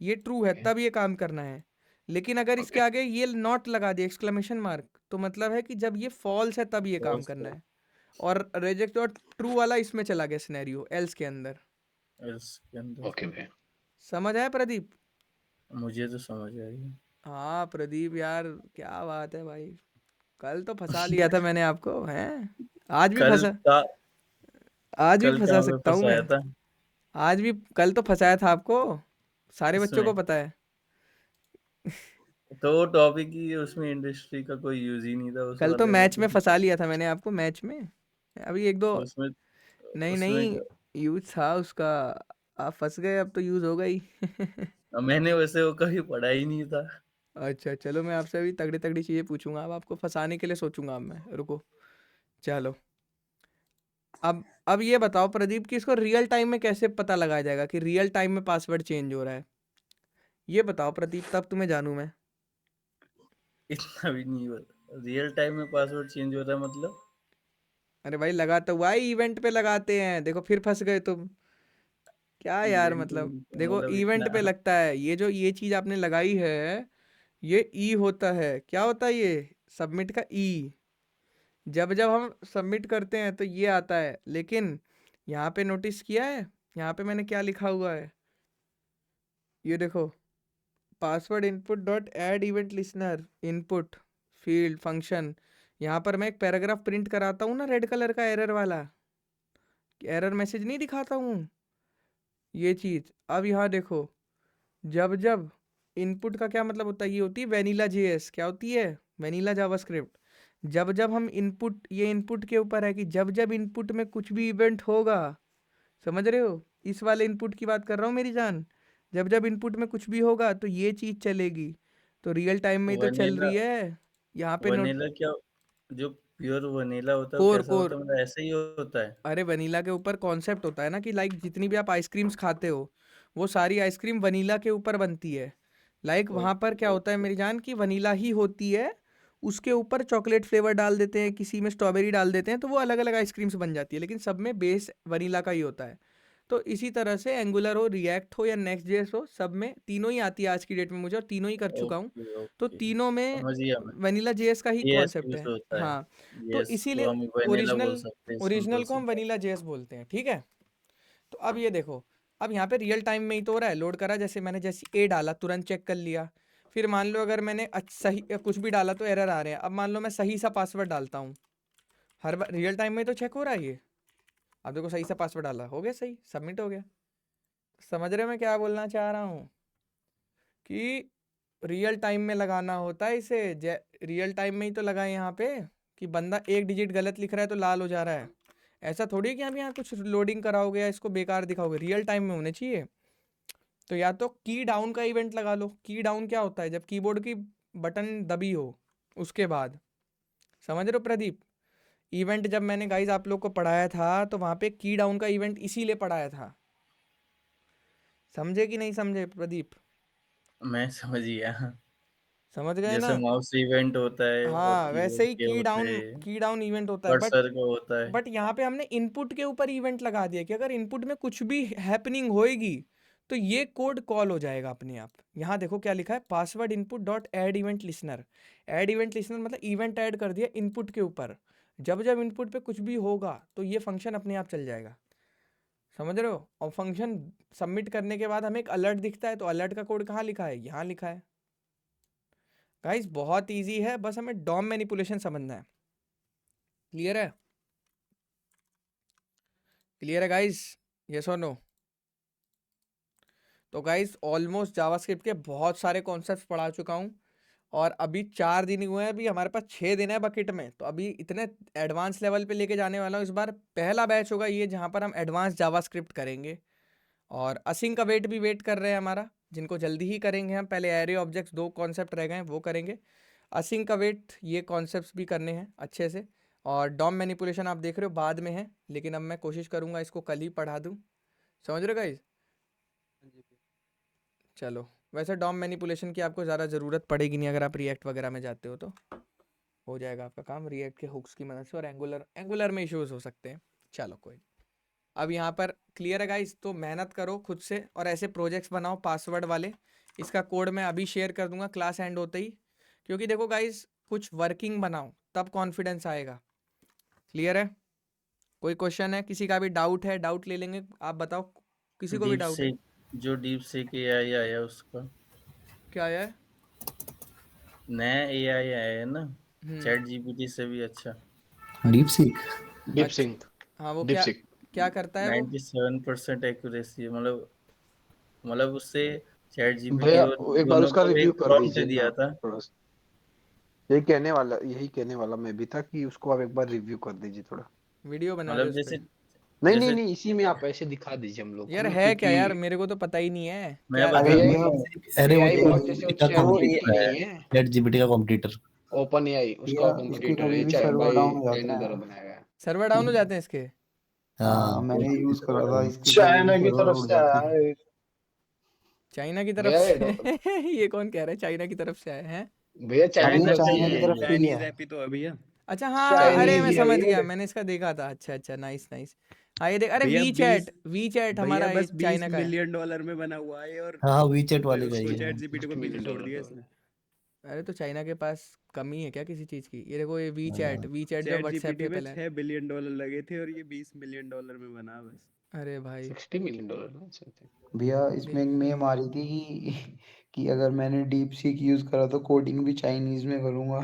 ये ट्रू है ओके तब ये काम करना है। लेकिन अगर इसके ओके आगे ये नॉट लगा दिया एक्सक्लेमेशन मार्क, तो मतलब है कि जब ये फॉल्स है तब ये काम करना है। और regex डॉट ट्रू वाला इसमें चला गया सिनेरियो एल्स के अंदर। इसके अंदर ओके भाई समझ आया प्रदीप? मुझे तो समझ आई। हाँ प्रदीप यार, क्या बात है भाई, कल तो फंसा लिया था मैंने आपको, हैं? आज भी कल फंसा, का आज भी कल फंसा कहाँ पे सकता हूँ मैं। फंसाया था आज भी, कल तो फंसाया था आपको, सारे बच्चों को इसमें? पता है। तो टॉपिक ही उसमें इंडस्ट्री का कोई यूज ही नहीं था उस कल तो वाले में मैच तो। में फंसा लिया था मैंने आपको, मैच में। अभी एक दो, उसमें नहीं उसमें नहीं, यूज था उसका, आप फंस गए, अब तो यूज होगा ही। मैंने वैसे वो कभी पढ़ा ही नहीं था। अच्छा चलो, मैं आपसे अभी तगड़ी तगड़ी चीजें पूछूंगा, अब आपको फंसाने के लिए सोचूंगा अब मैं, रुको। चलो, अब ये बताओ प्रदीप कि इसको रियल टाइम में कैसे पता लगाया जाएगा कि रियल टाइम में पासवर्ड चेंज हो रहा है? ये बताओ प्रदीप, तब तुम्हें जानू मैं। इतना भी नहीं हुआ। रियल टाइम में पासवर्ड चेंज हो रहा है मतलब? अरे भाई, लगाता हुआ ही इवेंट पे लगाते हैं, देखो फिर फंस गए तुम। क्या यार, इवेंट मतलब देखो मतलब इवेंट पे इतना लगता है, ये जो ये चीज आपने लगाई है, ये ई होता है, क्या होता है ये, सबमिट का ई। जब जब हम सबमिट करते हैं तो ये आता है, लेकिन यहाँ पे नोटिस किया है, यहाँ पे मैंने क्या लिखा हुआ है, ये देखो, password input dot add event listener input field function. यहाँ पर मैं एक पैराग्राफ प्रिंट कराता हूँ ना, रेड कलर का एरर वाला, एरर मैसेज नहीं दिखाता हूँ, ये चीज। अब यहाँ देखो, जब जब इनपुट का क्या मतलब होता है, ये होती है वेनिला जेएस, क्या होती है, वेनिला जावास्क्रिप्ट। जब जब हम इनपुट, ये इनपुट के ऊपर है कि जब जब इनपुट में कुछ भी इवेंट होगा, समझ रहे हो, इस वाले इनपुट की बात कर रहा हूँ मेरी जान, जब जब इनपुट में कुछ भी होगा तो ये चीज चलेगी। तो रियल टाइम में ही तो चल वनीला। रही है, यहाँ पे नोट। वनीला क्या? जो प्योर वनीला होता है वो कोर कैसा होता कोर, है? मतलब ऐसे ही होता है? अरे वनीला के ऊपर कॉन्सेप्ट होता है ना कि लाइक जितनी भी आप आइसक्रीम्स खाते हो, वो सारी आइसक्रीम वनीला के ऊपर बनती है। लाइक वहाँ पर ओके क्या होता है ओके। मेरी जान की, वनीला ही होती है, उसके ऊपर चॉकलेट फ्लेवर डाल देते हैं, किसी में स्ट्रॉबेरी डाल देते हैं, तो वो अलग अलग आइसक्रीम्स बन जाती है, लेकिन सब में बेस वनीला का ही होता है। तो इसी तरह से एंगुलर हो, रिएक्ट हो या नेक्स्ट जेएस हो, सब में तीनों ही आती है आज की डेट में मुझे, और तीनों ही कर चुका हूँ। ओके तो ओके तीनों में समझ गया मैं। वनीला जेएस का ही यस कॉन्सेप्ट यूज है। होता है। हाँ, तो यस को इसीलिए हम वनीला बोल ओरिजिनल, सकते हैं ओरिजिनल सिंपल को सी हम बात। वनीला जेएस बोलते हैं, ठीक है। तो अब ये देखो, अब यहाँ पे रियल टाइम में ही तो हो रहा है, लोड करा, जैसे मैंने जैसे ए डाला तुरंत चेक कर लिया। फिर मान लो अगर मैंने सही कुछ भी डाला तो एरर आ रहे हैं, अब मान लो मैं सही सा पासवर्ड डालता हूँ, हर बार रियल टाइम में तो चेक हो रहा है ये। अब देखो सही सा पासवर्ड डाला, हो गया सही, सबमिट हो गया। समझ रहे हो मैं क्या बोलना चाह रहा हूँ, कि रियल टाइम में लगाना होता है इसे, रियल टाइम में ही तो लगाए यहाँ पे, कि बंदा एक डिजिट गलत लिख रहा है तो लाल हो जा रहा है। ऐसा थोड़ी है कि आप यहाँ कुछ लोडिंग कराओगे या इसको बेकार दिखाओगे, रियल टाइम में होने चाहिए। तो या तो की डाउन का इवेंट लगा लो, की डाउन क्या होता है, जब कीबोर्ड की बटन दबी हो उसके बाद, समझ रहे हो प्रदीप? इवेंट जब मैंने गाइज आप लोग को पढ़ाया था, तो वहाँ पे की डाउन का इवेंट इसीलिए पढ़ाया था, समझे कि नहीं समझे प्रदीप? मैं समझ गया। समझ गए ना? जैसे माउस इवेंट होता है और हाँ, वैसे कीबोर्ड ही के होते हैं, की डाउन इवेंट होता है, कर्सर का होता है। बट यहाँ पे हमने इनपुट के ऊपर इवेंट लगा दिया कि अगर इनपुट में कुछ भी हैपनिंग होएगी तो ये कोड कॉल हो जाएगा अपने आप। यहाँ देखो क्या लिखा है, password input dot add event listener. Add event listener मतलब इवेंट ऐड कर दिया इनपुट के ऊपर, जब जब इनपुट पे कुछ भी होगा तो ये फंक्शन अपने आप चल जाएगा, समझ रहे हो? और फंक्शन सबमिट करने के बाद हमें एक अलर्ट दिखता है, तो अलर्ट का कोड कहाँ लिखा है, यहाँ लिखा है। गाइस बहुत ईजी है, बस हमें डॉम मैनिपुलेशन समझना है। क्लियर है? क्लियर है गाइस, यस और नो? तो गाइस ऑलमोस्ट जावास्क्रिप्ट के बहुत सारे कॉन्सेप्ट्स पढ़ा चुका हूँ, और अभी 4 दिन ही हुए हैं, अभी हमारे पास 6 दिन है बकेट में, तो अभी इतने एडवांस लेवल पे लेके जाने वाला हूँ। इस बार पहला बैच होगा ये जहाँ पर हम एडवांस जावास्क्रिप्ट करेंगे, और असिंक का वेट भी वेट कर रहे हैं हमारा, जिनको जल्दी ही करेंगे हम। पहले एरे ऑब्जेक्ट्स 2 कॉन्सेप्ट रह गए हैं वो करेंगे, असिंक का वेट ये कॉन्सेप्ट्स भी करने हैं अच्छे से। और डॉम मैनिपुलेशन आप देख रहे हो बाद में है, लेकिन अब मैं कोशिश करूँगा इसको कल ही पढ़ा दूँ, समझ रहे हो गाइज? चलो, वैसे डॉम मैनिपुलेशन की आपको ज़्यादा ज़रूरत पड़ेगी नहीं अगर आप रिएक्ट वगैरह में जाते हो तो, हो जाएगा आपका काम रिएक्ट के हुक्स की मदद से। और एंगुलर में इश्यूज हो सकते हैं। चलो कोई, अब यहाँ पर क्लियर है गाइस। तो मेहनत करो खुद से और ऐसे प्रोजेक्ट्स बनाओ पासवर्ड वाले। इसका कोड मैं अभी शेयर कर दूंगा क्लास एंड होते ही, क्योंकि देखो गाइस कुछ वर्किंग बनाओ तब कॉन्फिडेंस आएगा। क्लियर है? कोई क्वेश्चन है? किसी का भी डाउट है? डाउट ले लेंगे, आप बताओ किसी को भी डीप डाउट है? सीक, जो डीप सीक एआई आया उसका क्या आया है? नया एआई आया है ना, चैट जीपीटी से भी अच्छा। डीप सीक डीप अच्छा, सिंक हाँ वो डीप क्या सिंक क्या करता है वो? 97% एक्यूरेसी है। मतलब उससे चैट जीपीटी भैया और एक बार दोनों उसका को रिव्यू एक कर प्रॉम्प्ट दीजिए दिया ना था। थोड़ा सा। यही कहने वाला मैं भी था कि उसको आप एक बार रिव्यू कर दीजिए थोड़ा। वीडियो बना दो मतलब इस जैसे पे। नहीं इसी में आप ऐसे दिखा दीजिए हम लोग को यार ना, है क्या यार, क्योंकि मेरे को तो पता ही नहीं है मैं क्या। अरे बता भैया अरे वो एआई चैट बहुत जैसे जीपीटी का वो कॉम्पिटिटर है, नहीं है चैट जीपीटी का कॉम्पिटिटर। ओपन एआई उसका भैया इसके कॉम्पिटिटर है, कभी भी चाहे सर्वर भाई डाउन हो जाते चाइना द्वारा हैं। बनाया गया है। सर्वर डाउन हो जाते हैं इसके? हाँ हाँ मैंने यूज करा था इसके, कभी चाइना भी की सर्वर तरफ उड़ से जाते आया थे। है। चाइना की तरफ भैया से ये कौन कह रहा है चाइना की तरफ से आए हैं? भैया चाइना की अभी तरफ से चाइना ही की है तरफ ये। से ही है। चाइनीज ऐप ही तो अभी है अच्छा हाँ, अरे चाइनीज मैं ही है समझ ये। गया, मैंने इसका देखा था। अच्छा अच्छा, नाइस नाइस। हाँ ये देख, अरे भैया वी चैट हमारा भैया ये बस 20 चाइना का है। मिलियन डॉलर में बना हुआ है और हाँ वीचैट वाले का उसको ही है। चैट जीपीटी को 60 पीछे मिलियन छोड़ डॉलर दिया का इसने। अरे तो चाइना के पास कमी है क्या किसी चीज की? ये देखो ये वी चैट जो चैट व्हाट्सएप जीपीटी पे में पहले है। 6 बिलियन डॉलर लगे थे और ये 20 मिलियन डॉलर में बना बस। अरे भाई 60 मिलियन डॉलर ना समथिंग। भैया इसमें एक मेम आ रही थी कि अगर मैंने डीप सीक यूज करा तो कोडिंग भी चाइनीज में करूंगा।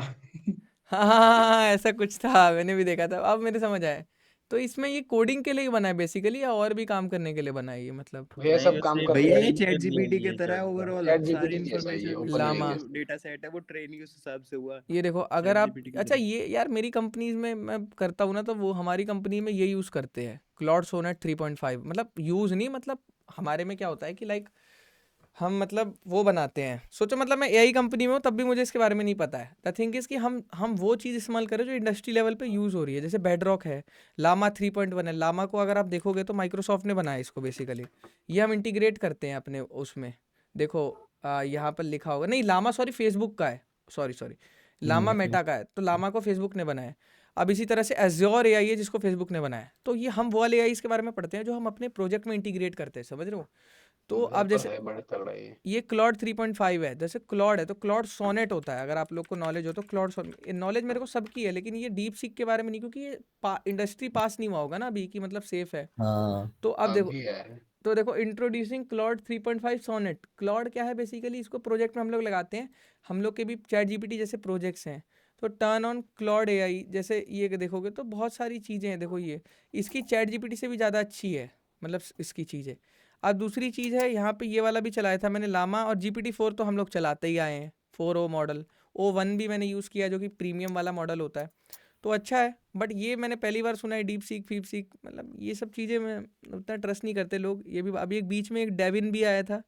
हाँ हाँ हाँ हाँ, ऐसा कुछ था, मैंने भी देखा था। अब मेरे समझ आया। तो इसमें ये कोडिंग के लिए ही बना है बेसिकली, या और भी काम करने के लिए बना है ये? मतलब भैया नहीं, सब काम उसे करने भैया के ये लिए ट्रेनिंग चैट के लिए जीपीटी ही के है तरह शायद। ओवरऑल चैट सारी जीपीटी जैसा ही है, इंफॉर्मेशन ओपन लामा। एआई जो डेटा सेट है वो ट्रेनिंग उस हिसाब से हुआ ये देखो अगर चैट आप, जीपीटी की अच्छा तरह। ये यार मेरी कंपनीज में मैं करता हूँ ना, तो वो हमारी कंपनी में ये यूज़ करते हैं क्लॉड सोनेट 3.5। मतलब यूज़ नहीं, मतलब हमारे में क्या होता है कि लाइक हम मतलब वो बनाते हैं। सोचो मतलब मैं एआई कंपनी में हूँ तब भी मुझे इसके बारे में नहीं पता है। द थिंग इज़ कि हम वो चीज़ इस्तेमाल करें जो इंडस्ट्री लेवल पे यूज़ हो रही है। जैसे बेडरॉक है, लामा 3.1 है। लामा को अगर आप देखोगे तो माइक्रोसॉफ्ट ने बनाया इसको बेसिकली। ये हम इंटीग्रेट करते हैं अपने उसमें। देखो यहाँ पर लिखा होगा, नहीं लामा सॉरी फेसबुक का है, सॉरी लामा मेटा का है, तो लामा को फेसबुक ने बनाया। अब इसी तरह से एज्योर एआई है जिसको फेसबुक ने बनाया। तो ये हम वो वाले एआई के बारे में पढ़ते हैं जो हम अपने प्रोजेक्ट में इंटीग्रेट करते हैं, समझ रहे हो? तो वो अब तो जैसे है बड़ा तगड़ा ये क्लॉड 3.5 है, जैसे क्लॉड है तो क्लॉड सोनेट होता है। अगर आप लोग को नॉलेज हो तो क्लॉड सोनेट, नॉलेज मेरे को सबकी है, लेकिन ये डीप सीक के बारे में नहीं, क्योंकि ये इंडस्ट्री पास नहीं हुआ होगा ना अभी कि मतलब सेफ है। हाँ तो अब देखो, अभी है। तो देखो इंट्रोड्यूसिंग क्लॉड 3.5 सोनेट। क्लॉड क्या है बेसिकली, इसको प्रोजेक्ट में हम लोग लगाते हैं। हम लोग के भी चैट जीपीटी जैसे प्रोजेक्ट्स हैं, तो टर्न ऑन क्लॉड एआई जैसे ये देखोगे तो बहुत सारी चीज़ें हैं। देखो ये इसकी चैट जीपीटी से भी ज़्यादा अच्छी है, मतलब इसकी चीज़ें। अब दूसरी चीज़ है यहाँ पे, ये वाला भी चलाया था मैंने लामा, और GPT-4 तो हम लोग चलाते ही आए हैं। 4O मॉडल, O1 भी मैंने यूज़ किया जो कि प्रीमियम वाला मॉडल होता है, तो अच्छा है। बट ये मैंने पहली बार सुना है डीप सीक फीप सीक, मतलब ये सब चीज़ें मैं उतना ट्रस्ट नहीं करते लोग। ये भी अभी एक बीच में एक डेविन भी आया था,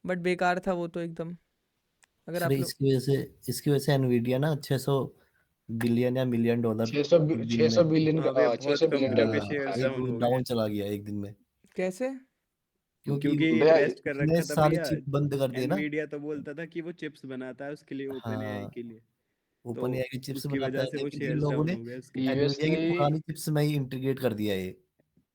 बट बेकार था वो तो एकदम। अगर फिर आप लोग इसकी वजह से एनवीडिया ना 600 बिलियन या मिलियन डॉलर 600 एक दिन 600 में बिलियन हाँ भैया 600 बहुत बिलियन कंपनियों के डॉलर शेयर्स खाया। डाउन हो गए डाउन चला गया एक दिन में, कैसे? क्योंकि क्योंकि भैया इन्वेस्ट कर उसने रखा था सारी भैया। चिप बंद कर दी ना। एनवीडिया तो बोलता था कि वो चिप्स बनाता है उसके लिए, ओपन एआई हाँ के लिए, तो ओपन एआई की चिप्स उसकी बनाता वजह है, से वो लेकिन इन शेयर्स लोगों डाउन ने हो गए उसके। यूएस एनवीडिया की ने पुरानी चिप्स में ही इंटीग्रेट कर दिया ये।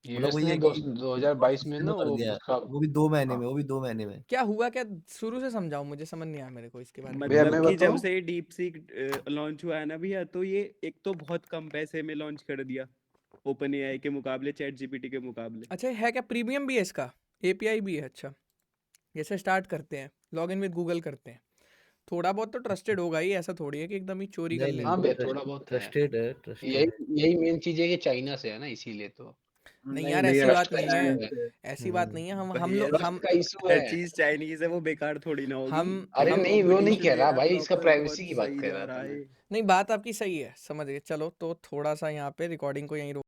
मतलब यूएस वही ने है कि 2022 में उसने ना तो कर वो दिया, उसका वो भी 2 महीने हाँ में, वो भी 2 महीने में। क्या हुआ क्या? शुरू से समझाओ, मुझे समझ नहीं आया मेरे को इसके बारे में। भैया मतलब मैं कि जब बताऊं। से ये डीप सीक लॉन्च हुआ है ना भैया, तो ये एक तो बहुत कम पैसे में लॉन्च कर दिया ओपन एआई के मुकाबले, चैट जीपीटी के मुकाबले। अच्छा है क्या, प्रीमियम भी है इसका, एपीआई भी है? अच्छा, जैसे स्टार्ट करते हैं लॉग इन विद गूगल करते हैं, थोड़ा बहुत तो ट्रस्टेड होगा ही, ऐसा थोड़ी है कि एकदम ही चोरी कर नहीं ले। हाँ नहीं भैया थोड़ा बहुत है। ट्रस्टेड है, यही ट्रस्टेड है। यही मेन चीज है कि चाइना से है ना, इसीलिए तो नहीं नहीं यार भैया, ऐसी ट्रस्ट बात का नहीं इशू है, है। ऐसी बात नहीं है। हम भैया लोग ट्रस्ट हम का इशू हर है। चीज चाइनीज है वो बेकार थोड़ी ना होगी। हम अरे ये हम नहीं वो नहीं कंपटीशन कह दे रहा रहा है भाई, इसका प्रॉपर, प्राइवेसी बहुत की बात सही कर जा रहा रहा था है मैं। ये। नहीं, बात आपकी सही है, समझ गए। चलो तो थोड़ा सा यहाँ पे रिकॉर्डिंग को यहीं